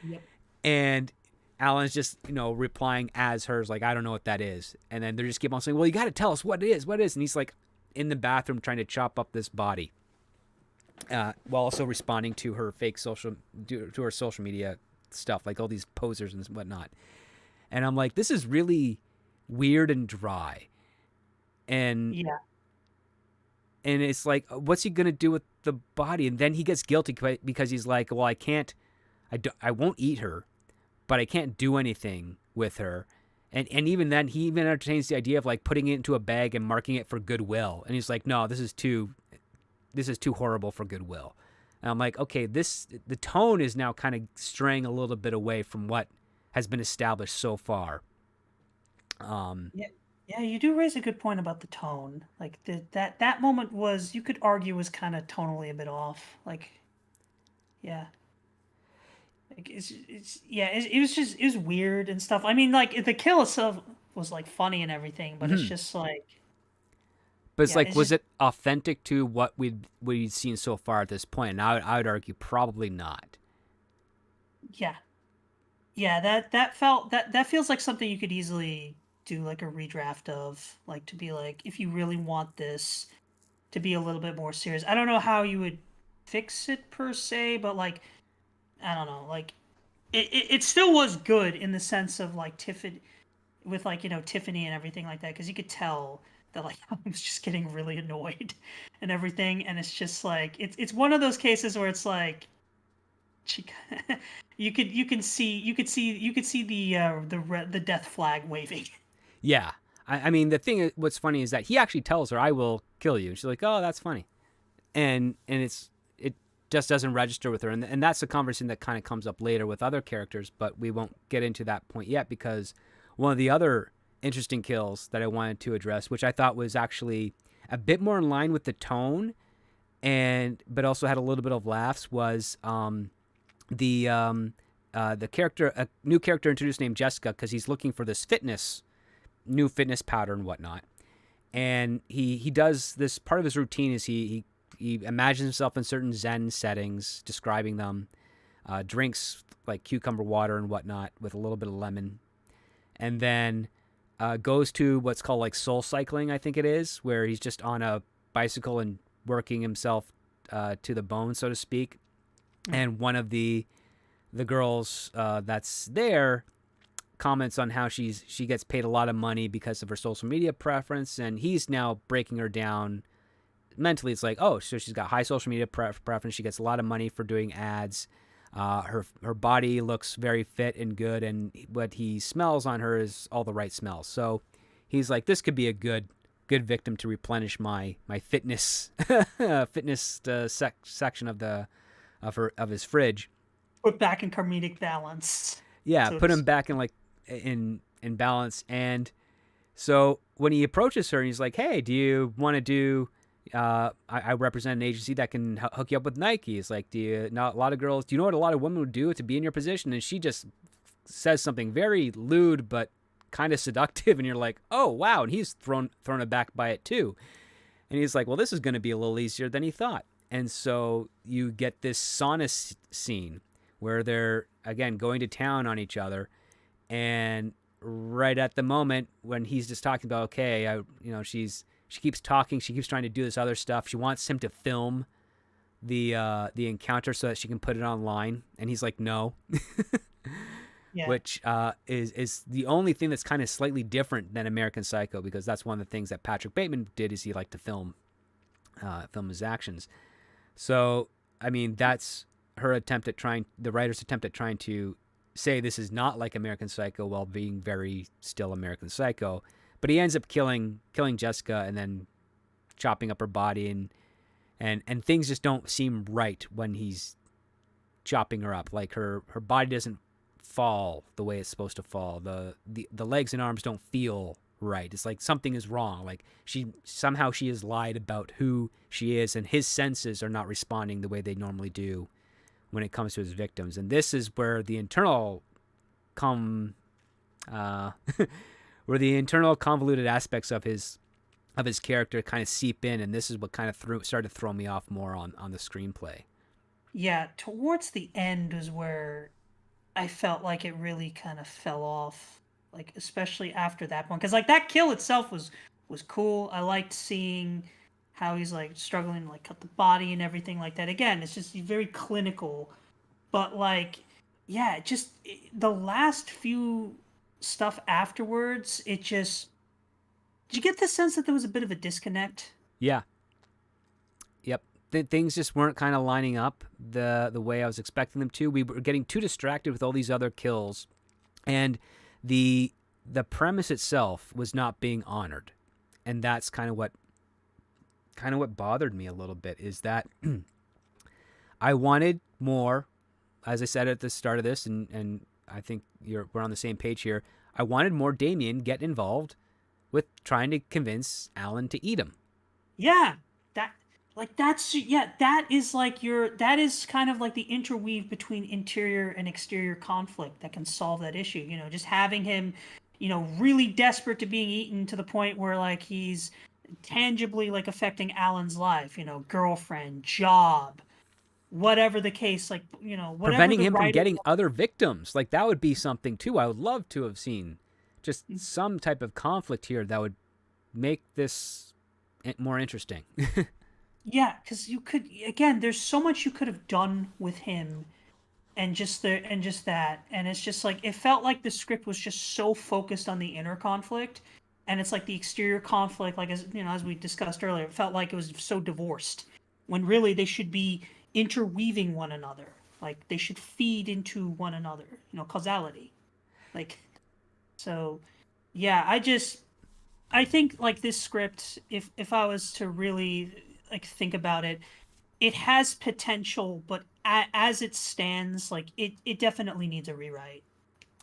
Yep. And Alan's just, replying as hers, like, I don't know what that is. And then they just keep on saying, well, you got to tell us what it is. What it is? And he's like in the bathroom trying to chop up this body, while also responding to her to her social media stuff, like all these posers and whatnot. And I'm like, this is really weird and dry. And Yeah. and it's like, what's he gonna do with the body? And then he gets guilty because he's like, well, I won't eat her, but I can't do anything with her. And even then, he even entertains the idea of like putting it into a bag and marking it for goodwill. And he's like, no, this is too horrible for goodwill. And I'm like, okay, the tone is now kind of straying a little bit away from what has been established so far. Yeah. Yeah, you do raise a good point about the tone. Like that moment was, you could argue, was kind of tonally a bit off. Like, yeah. Like it's yeah, it was just, it was weird and stuff. I mean, like the kill itself was like funny and everything, but it's Mhm. just like, But it's yeah, like, it's was just, it authentic to what we'd seen so far at this point? And I would argue probably not. yeah. Yeah, that feels like something you could easily do like a redraft of, like to be like, if you really want this to be a little bit more serious. I don't know how you would fix it per se, but like, I don't know, like it still was good in the sense of like Tiffany, with like, Tiffany and everything like that, because you could tell that like I was just getting really annoyed and everything, and it's just like it's one of those cases where it's like she you could see the death flag waving. Yeah. I mean, what's funny is that he actually tells her, "I will kill you," and she's like, "Oh, that's funny," and it just doesn't register with her, and that's a conversation that kind of comes up later with other characters, but we won't get into that point yet because one of the other interesting kills that I wanted to address, which I thought was actually a bit more in line with the tone, and but also had a little bit of laughs, was the character, a new character introduced named Jessica, because he's looking for this new fitness powder and whatnot. And he does this, part of his routine is he imagines himself in certain Zen settings, describing them, drinks like cucumber water and whatnot with a little bit of lemon, and then goes to what's called like soul cycling, I think it is, where he's just on a bicycle and working himself to the bone, so to speak. Mm. And one of the girls that's there comments on how she gets paid a lot of money because of her social media preference, and he's now breaking her down mentally. It's like, oh, so she's got high social media preference. She gets a lot of money for doing ads. Her body looks very fit and good, and what he smells on her is all the right smells. So he's like, this could be a good victim to replenish my fitness fitness section of his fridge. Put back in comedic balance, Yeah, so put to him speak. back in like in balance. And so when he approaches her, he's like, "Hey, do you want to do? I represent an agency that can hook you up with Nike." It's like, "Do you not a lot of girls? Do you know what a lot of women would do to be in your position?" And she just says something very lewd but kind of seductive, and you're like, "Oh wow!" And he's thrown aback by it too. And he's like, "Well, this is going to be a little easier than he thought." And so you get this sauna scene where they're again going to town on each other, and right at the moment when he's just talking about, okay, she keeps talking, she keeps trying to do this other stuff. She wants him to film the encounter so that she can put it online, and he's like, no. Yeah. Which is the only thing that's kind of slightly different than American Psycho, because that's one of the things that Patrick Bateman did, is he liked to film his actions. So I mean, that's the writer's attempt at trying to say this is not like American Psycho while being very still American Psycho. But he ends up killing Jessica and then chopping up her body, and things just don't seem right when he's chopping her up. Like her body doesn't fall the way it's supposed to fall. The legs and arms don't feel right. It's like something is wrong. Like she has lied about who she is, and his senses are not responding the way they normally do when it comes to his victims. And this is where the internal uh, where the internal convoluted aspects of his character kind of seep in, and this is what kind of started to throw me off more on the screenplay. Yeah, towards the end was where I felt like it really kind of fell off, like especially after that point, because like that kill itself was cool. I liked seeing how he's like struggling to like cut the body and everything like that. Again, it's just very clinical, but like, yeah, the last few stuff afterwards, it just did you get the sense that there was a bit of a disconnect? Yeah, yep. Things just weren't kind of lining up the way I was expecting them to. We were getting too distracted with all these other kills, and the premise itself was not being honored, and that's kind of what bothered me a little bit, is that I wanted more. As I said at the start of this, and I think we're on the same page here. I wanted more Damien get involved with trying to convince Alan to eat him. Yeah, that that is like that is kind of like the interweave between interior and exterior conflict that can solve that issue. Just having him, really desperate to being eaten to the point where like he's tangibly like affecting Alan's life. Girlfriend, job, whatever the case. Like whatever Preventing the him from writer. getting other victims. Like, that would be something too. I would love to have seen just some type of conflict here that would make this more interesting. Yeah, because you could again. There's so much you could have done with him and just that, and it's just like it felt like the script was just so focused on the inner conflict, and it's like the exterior conflict, like as we discussed earlier, it felt like it was so divorced when really they should be interweaving one another, like they should feed into one another, causality, like. So yeah, I think like this script, if I was to really like think about it, it has potential, but as it stands, like it definitely needs a rewrite.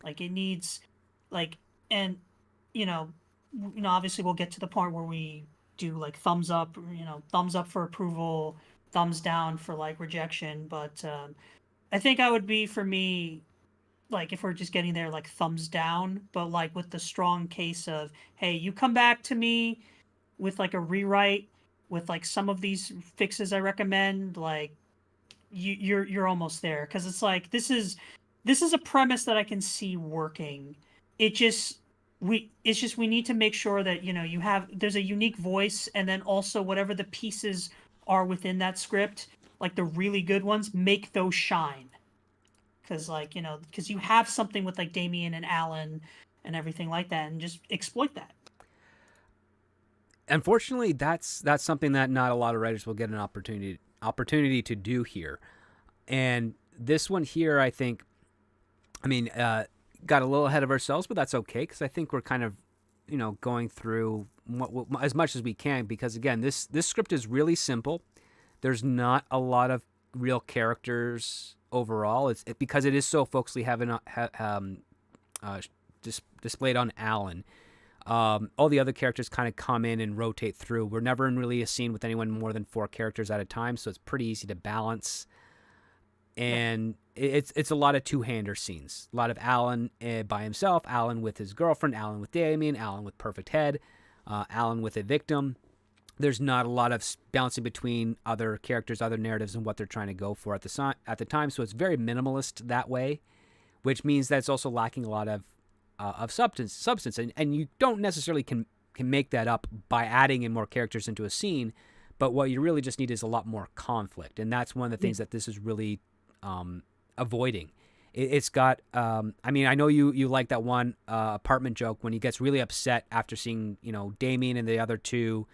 Like it needs, like, and you know, obviously we'll get to the point where we do like thumbs up, thumbs up for approval, thumbs down for like rejection. But I think I would be, for me, like if we're just getting there, like thumbs down, but like with the strong case of, hey, you come back to me with like a rewrite with like some of these fixes I recommend, like you're almost there, because it's like this is a premise that I can see working. It just it's just we need to make sure that there's a unique voice, and then also whatever the pieces are within that script, like the really good ones, make those shine. Because because you have something with like Damien and Alan and everything like that, and just exploit that. Unfortunately, that's something that not a lot of writers will get an opportunity to do here. And this one here, I think, I mean, got a little ahead of ourselves, but that's okay because I think we're kind of, going through as much as we can, because again, this script is really simple. There's not a lot of real characters overall. Because it is so focusedly displayed on Alan. All the other characters kind of come in and rotate through. We're never in really a scene with anyone more than 4 characters at a time, so it's pretty easy to balance. And it's a lot of two-hander scenes. A lot of Alan by himself, Alan with his girlfriend, Alan with Damien, Alan with Perfect Head, Alan with a victim. There's not a lot of bouncing between other characters, other narratives, and what they're trying to go for at the time. So it's very minimalist that way, which means that it's also lacking a lot of substance, and you don't necessarily can make that up by adding in more characters into a scene, but what you really just need is a lot more conflict, and that's one of the things that this is really avoiding. It's got, I mean, I know you like that one apartment joke when he gets really upset after seeing Damien and the other two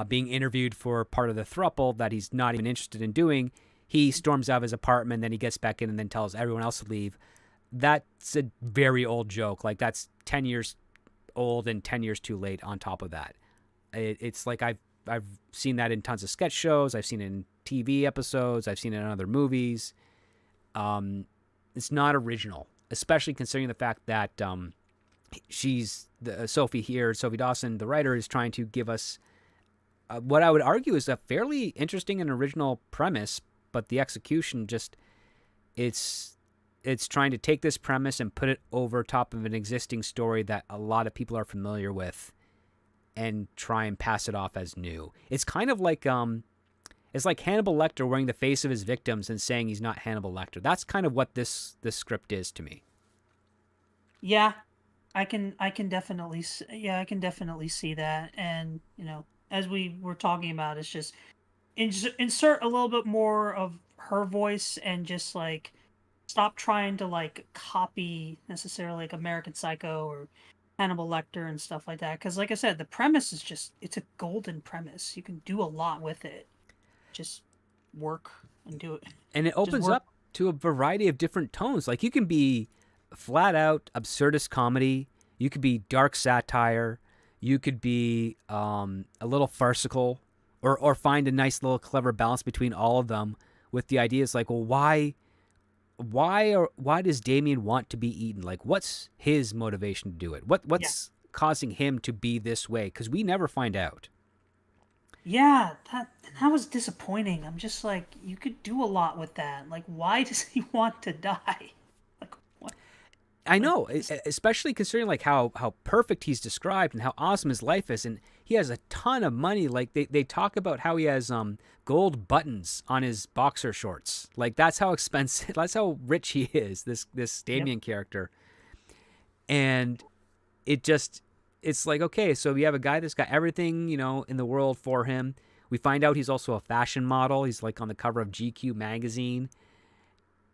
being interviewed for part of the throuple that he's not even interested in doing. He storms out of his apartment, then he gets back in and then tells everyone else to leave. That's a very old joke. Like, that's 10 years old and 10 years too late on top of that. It's like I've seen that in tons of sketch shows. I've seen it in TV episodes. I've seen it in other movies. It's not original, especially considering the fact that Sophie Dawson, the writer, is trying to give us what I would argue is a fairly interesting and original premise, but the execution just, it's trying to take this premise and put it over top of an existing story that a lot of people are familiar with and try and pass it off as new. It's kind of like it's like Hannibal Lecter wearing the face of his victims and saying he's not Hannibal Lecter. That's kind of what this script is to me. Yeah, I can definitely I can definitely see that. And as we were talking about, it's just insert a little bit more of her voice, and just like stop trying to like copy necessarily like American Psycho or Hannibal Lecter and stuff like that. Because like I said, the premise is it's a golden premise. You can do a lot with it. Just work and do it. And it opens up to a variety of different tones. Like, you can be flat out absurdist comedy. You could be dark satire. You could be a little farcical, or find a nice little clever balance between all of them, with the ideas like, well, why does Damien want to be eaten? Like, what's his motivation to do it? What's causing him to be this way? Because we never find out. Yeah, that was disappointing. I'm just like, you could do a lot with that. Like, why does he want to die? Like, what? I know, especially considering like how perfect he's described and how awesome his life is, and he has a ton of money. Like, they talk about how he has gold buttons on his boxer shorts. Like, that's how expensive, that's how rich he is. This Damien character, and it's like, okay, so we have a guy that's got everything in the world for him. We find out he's also a fashion model. He's like on the cover of GQ magazine,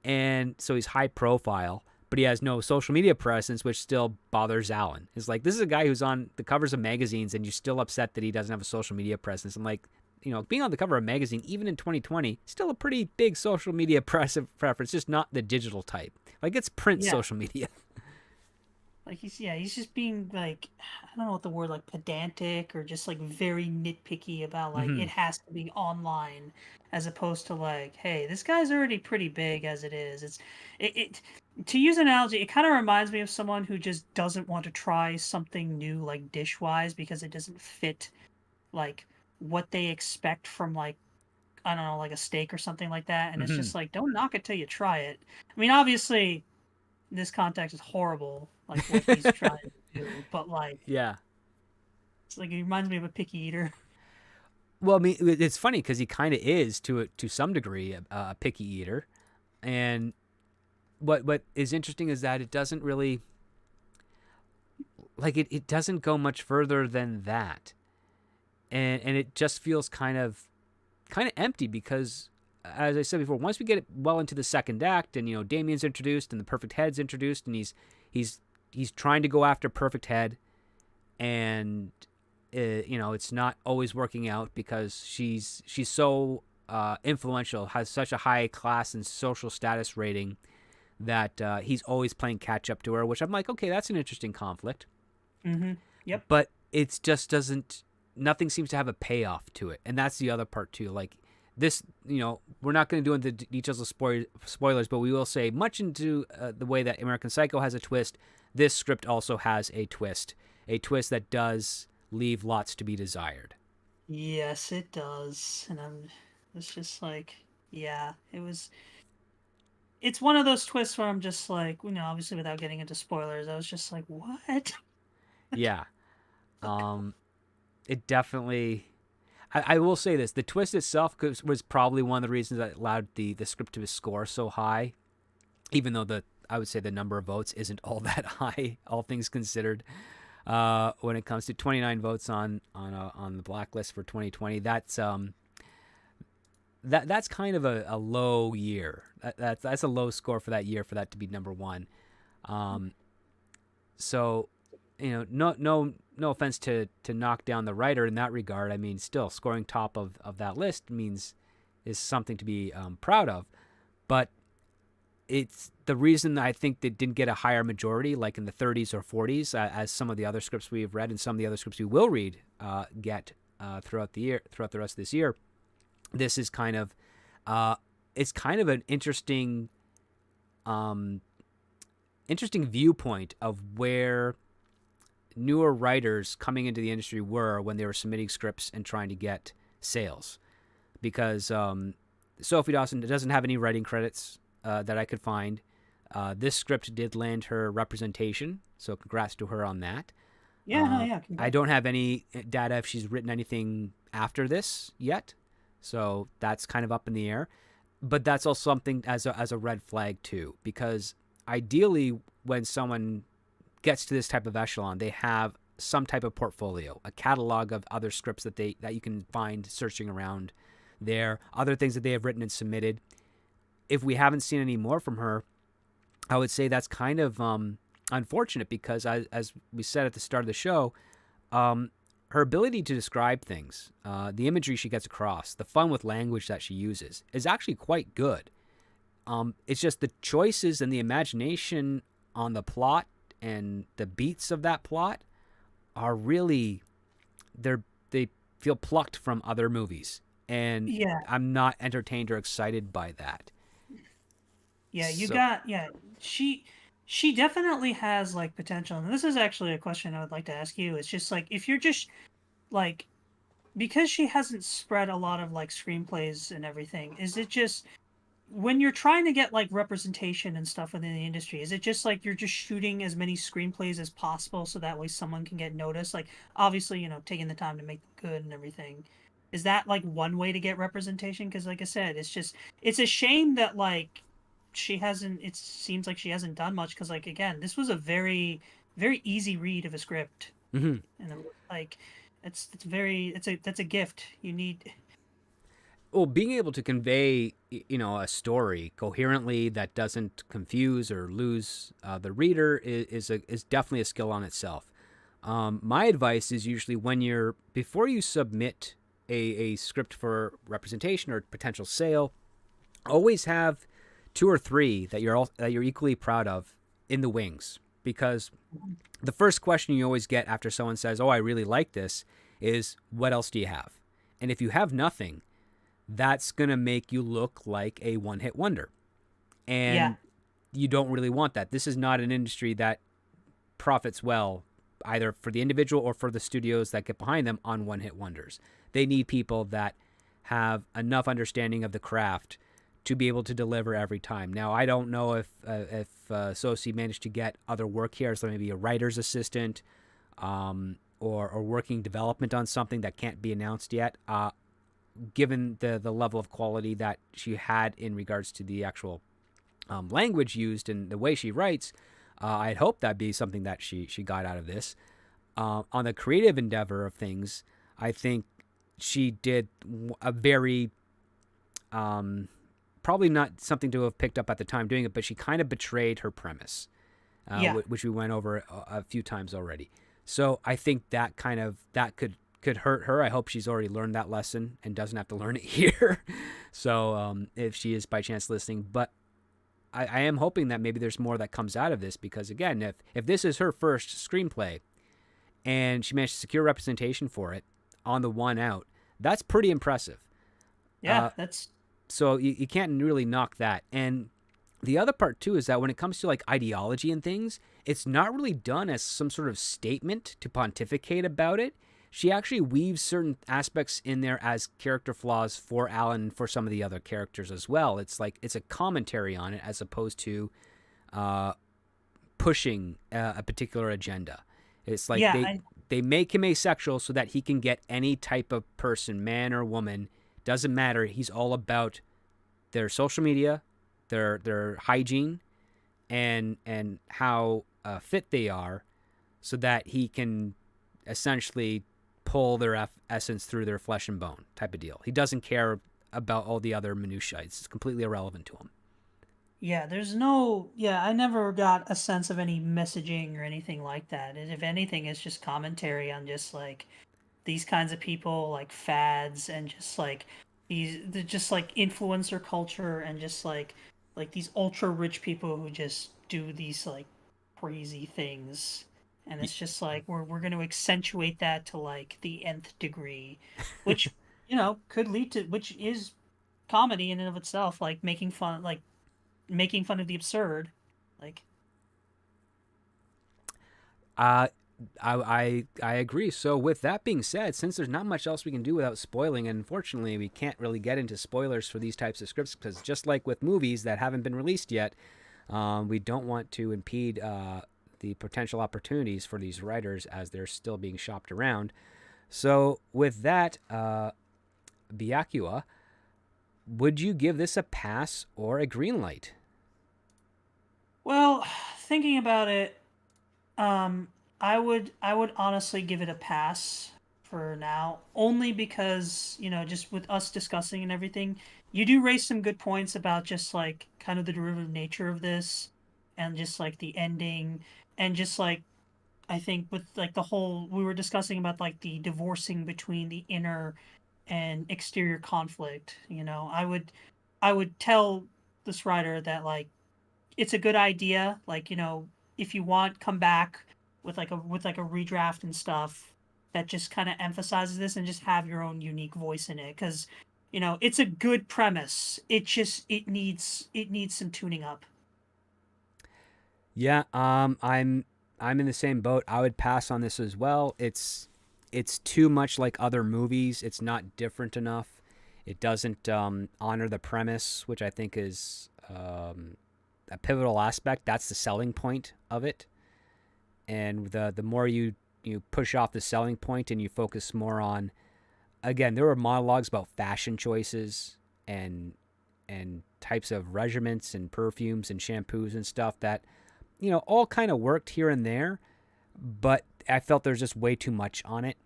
and so he's high profile, but he has no social media presence, which still bothers Alan. It's like, this is a guy who's on the covers of magazines, and you're still upset that he doesn't have a social media presence. I'm like, being on the cover of a magazine, even in 2020, still a pretty big social media preference, just not the digital type. Like, it's print social media. Like, he's just being like, I don't know what the word, like pedantic, or just like very nitpicky about like it has to be online, as opposed to like, hey, this guy's already pretty big as it is. It to use an analogy, it kind of reminds me of someone who just doesn't want to try something new, like dish-wise, because it doesn't fit like what they expect from, like, I don't know, like a steak or something like that. And it's just like, don't knock it till you try it. I mean, obviously this context is horrible, like what he's trying to do, but like, Yeah. it's like, it reminds me of a picky eater. Well, I mean, it's funny because he kind of is to some degree a picky eater, and what is interesting is that it doesn't really, like it doesn't go much further than that, and it just feels kind of empty because, as I said before, once we get it well into the second act, and Damien's introduced and the Perfect Head's introduced, and he's trying to go after Perfect Head, and it's not always working out because she's so influential, has such a high class and social status rating that he's always playing catch up to her, which I'm like, okay, that's an interesting conflict. Mm-hmm. Yep. But it just doesn't. Nothing seems to have a payoff to it, and that's the other part too. Like this, we're not going to do into the details of spoilers, but we will say much into the way that American Psycho has a twist. This script also has a twist that does leave lots to be desired. Yes, it does, and it's just like, yeah, it's one of those twists where I'm just like, obviously without getting into spoilers, I was just like, what? Yeah. It definitely. I will say this: the twist itself was probably one of the reasons that allowed the script to score so high, even though I would say the number of votes isn't all that high, all things considered. When it comes to 29 votes on the blacklist for 2020, that's kind of a low year. That's a low score for that year for that to be number one. So, no offense to knock down the writer in that regard. I mean, still scoring top of that list is something to be proud of. But it's the reason I think they didn't get a higher majority, like in the 30s or 40s, as some of the other scripts we have read and some of the other scripts we will read get throughout the rest of this year. This is kind of it's kind of an interesting viewpoint of where newer writers coming into the industry were when they were submitting scripts and trying to get sales, because Sophie Dawson doesn't have any writing credits that I could find. This script did land her representation, so congrats to her on that. Yeah, I don't have any data if she's written anything after this yet, so that's kind of up in the air. But that's also something as a red flag too, because ideally when someone gets to this type of echelon, they have some type of portfolio, a catalog of other scripts that you can find searching around there, other things that they have written and submitted. If we haven't seen any more from her, I would say that's kind of unfortunate, because as we said at the start of the show, her ability to describe things, the imagery she gets across, the fun with language that she uses is actually quite good. It's just the choices and the imagination on the plot and the beats of that plot are really, they feel plucked from other movies, and yeah, I'm not entertained or excited by that. yeah. So, She definitely has like potential, and this is actually a question I would like to ask you. It's just like, if you're just like, because she hasn't spread a lot of like screenplays and everything, is it just, when you're trying to get like representation and stuff within the industry, is it just like you're just shooting as many screenplays as possible so that way someone can get noticed? Like, obviously, taking the time to make them good and everything. Is that like one way to get representation? Because like I said, it's a shame that like she hasn't. It seems like she hasn't done much, because like, again, this was a very very easy read of a script, mhm. and like that's a gift. You need. Well, being able to convey, a story coherently that doesn't confuse or lose the reader is definitely a skill on itself. My advice is usually before you submit a script for representation or potential sale, always have 2 or 3 that you're equally proud of in the wings, because the first question you always get after someone says, "Oh, I really like this," is, "What else do you have?" And if you have nothing, that's going to make you look like a one-hit wonder. Yeah. And you don't really want that. This is not an industry that profits well, either for the individual or for the studios that get behind them, on one-hit wonders. They need people that have enough understanding of the craft to be able to deliver every time. Now, I don't know if Sophie managed to get other work here, so maybe a writer's assistant, or working development on something that can't be announced yet. Given the level of quality that she had in regards to the actual language used and the way she writes, I'd hope that'd be something that she got out of this. On the creative endeavor of things, I think she did a very probably not something to have picked up at the time doing it, but she kind of betrayed her premise, Yeah. which we went over a few times already. So I think that could hurt her. I hope she's already learned that lesson and doesn't have to learn it here. So if she is by chance listening, but I am hoping that maybe there's more that comes out of this because again, if this is her first screenplay and she managed to secure representation for it on the one out, that's pretty impressive. Yeah, Uh, that's so you can't really knock that. And the other part too is that when it comes to like ideology and things, it's not really done as some sort of statement to pontificate about it. She actually weaves certain aspects in there as character flaws for Alan and for some of the other characters as well. It's like it's a commentary on it as opposed to uh, pushing a particular agenda. It's like yeah, they make him asexual so that he can get any type of person, man or woman, doesn't matter. He's all about their social media, their hygiene, and how fit they are, so that he can essentially pull their essence through their flesh and bone type of deal. He doesn't care about all the other minutiae. It's completely irrelevant to him. yeah, there's no, yeah, I never got a sense of any messaging or anything like that. And if anything, it's just commentary on just like these kinds of people, like fads and just like they're just like influencer culture and just like these ultra rich people who just do these like crazy things. And it's just like we're going to accentuate that to like the nth degree, which could lead to, which is comedy in and of itself, like making fun of the absurd. Like, Uh, I agree. So with that being said, since there's not much else we can do without spoiling, and unfortunately we can't really get into spoilers for these types of scripts because just like with movies that haven't been released yet, we don't want to impede the potential opportunities for these writers as they're still being shopped around. So with that, Byakua, would you give this a pass or a green light? well, thinking about it, Um, I would honestly give it a pass for now, only because, just with us discussing and everything, you do raise some good points about just like kind of the derivative nature of this and just like the ending and just like I think with like the whole we were discussing about like the divorcing between the inner and exterior conflict, I would tell this writer that like it's a good idea. Like, if you want, come back with like a redraft and stuff that just kind of emphasizes this and just have your own unique voice in it. Because, it's a good premise. It needs some tuning up. Yeah, I'm in the same boat. I would pass on this as well. It's too much like other movies. It's not different enough. It doesn't honor the premise, which I think is a pivotal aspect. That's the selling point of it. And the more you push off the selling point and you focus more on, again, there were monologues about fashion choices and types of regiments and perfumes and shampoos and stuff that all kind of worked here and there, but I felt there's just way too much on it,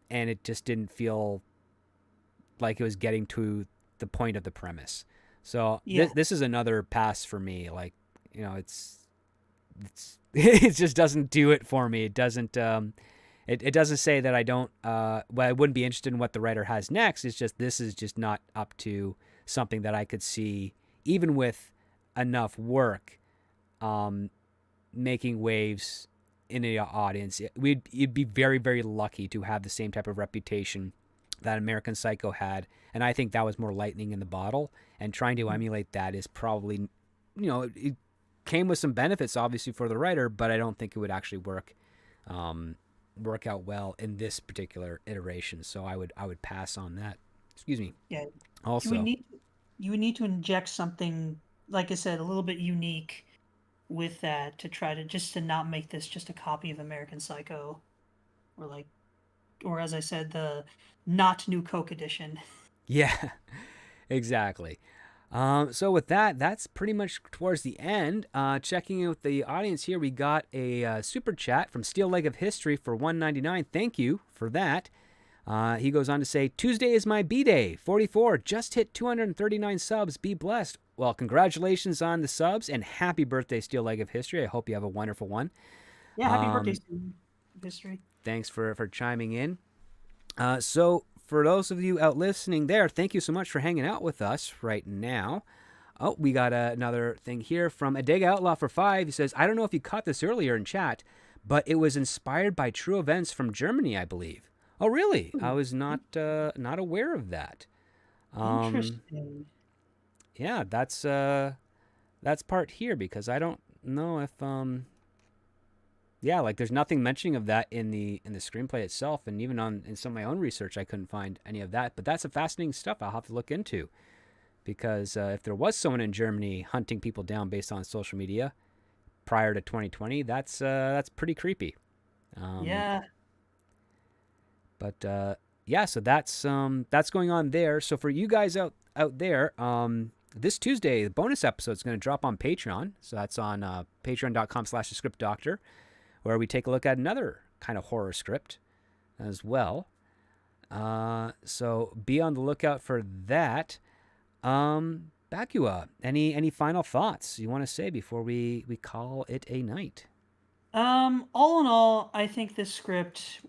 and it just didn't feel like it was getting to the point of the premise. So Yeah, this is another pass for me. Like, it's it just doesn't do it for me. It doesn't it doesn't say that I don't well, I wouldn't be interested in what the writer has next. It's just this is just not up to something that I could see even with enough work um making waves in the audience. You'd be very, very lucky to have the same type of reputation that American Psycho had, and I think that was more lightning in the bottle. And trying to emulate that is probably, it came with some benefits obviously for the writer, but I don't think it would actually work out well in this particular iteration. So I would pass on that. Excuse me. yeah. You would Also, need you would need to inject something, like I said, a little bit unique with that to try to just to not make this just a copy of American Psycho or like or as I said, the not new Coke edition. yeah, exactly. So with that, that's pretty much towards the end. Checking in with the audience here, we got a super chat from Steel Leg of History for $1.99. Thank you for that. He goes on to say, Tuesday is my B-Day, 44, just hit 239 subs, be blessed. Well, congratulations on the subs, and happy birthday, Steel Leg of History. I hope you have a wonderful one. Yeah, happy birthday, student history. Thanks for chiming in. So for those of you out listening there, thank you so much for hanging out with us right now. Oh, we got another thing here from Adega Outlaw for 5. He says, I don't know if you caught this earlier in chat, but it was inspired by true events from Germany, I believe. Oh, really? I was not aware of that. Interesting. Yeah, that's part here because I don't know if yeah, like there's nothing mentioning of that in the screenplay itself, and even in some of my own research, I couldn't find any of that. But that's a fascinating stuff. I'll have to look into because if there was someone in Germany hunting people down based on social media prior to 2020, that's pretty creepy. Yeah. But yeah, so that's going on there. So for you guys out there, this Tuesday, the bonus episode is going to drop on Patreon. So that's on patreon.com/thescriptdoctor, where we take a look at another kind of horror script as well. So be on the lookout for that. Bakua, any final thoughts you want to say before we call it a night? All in all, I think this script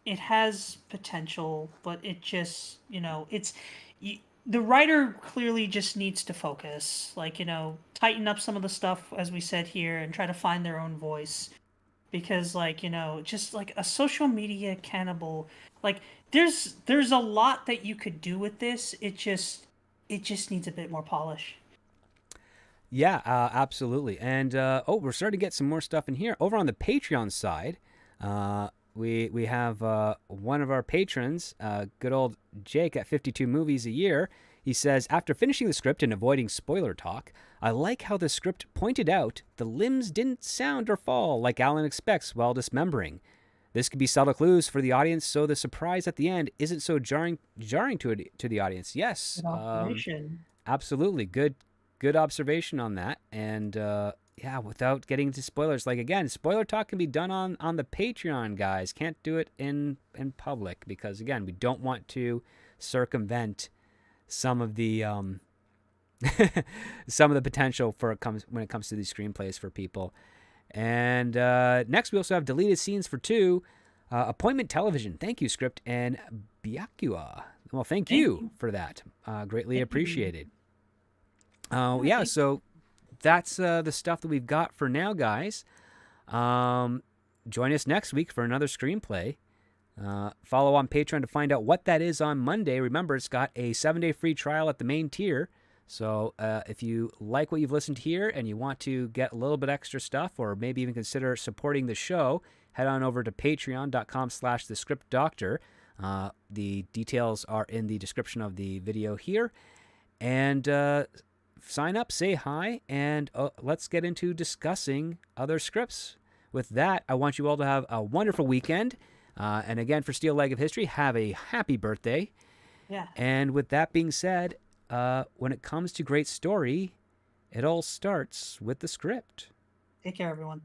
it has potential, but it just, the writer clearly just needs to focus, like, tighten up some of the stuff, as we said here, and try to find their own voice. Because, like, just like a social media cannibal, like, there's a lot that you could do with this. It just needs a bit more polish. Yeah, absolutely. And we're starting to get some more stuff in here over on the Patreon side. We have one of our patrons, good old Jake at 52 Movies a Year. He says, after finishing the script and avoiding spoiler talk, I like how the script pointed out the limbs didn't sound or fall like Alan expects while dismembering. This could be subtle clues for the audience, so the surprise at the end isn't so jarring to the audience. Yes, Good observation. absolutely. Good observation on that. And yeah, without getting into spoilers, like again, spoiler talk can be done on the Patreon, guys. Can't do it in public because again, we don't want to circumvent some of the some of the potential when it comes to these screenplays for people. And next, we also have deleted scenes for 2, appointment television. Thank you, script and Byakua. Well, thank you for that. Greatly appreciated. Yeah, so that's the stuff that we've got for now, guys. Join us next week for another screenplay. Follow on Patreon to find out what that is on Monday. Remember, it's got a 7-day free trial at the main tier. So if you like what you've listened to here and you want to get a little bit extra stuff or maybe even consider supporting the show, head on over to patreon.com/thescriptdoctor. The details are in the description of the video here. And sign up, say hi, and let's get into discussing other scripts. With that, I want you all to have a wonderful weekend. And again, for Steel Leg of History, have a happy birthday. Yeah. And with that being said, when it comes to great story, it all starts with the script. Take care, everyone.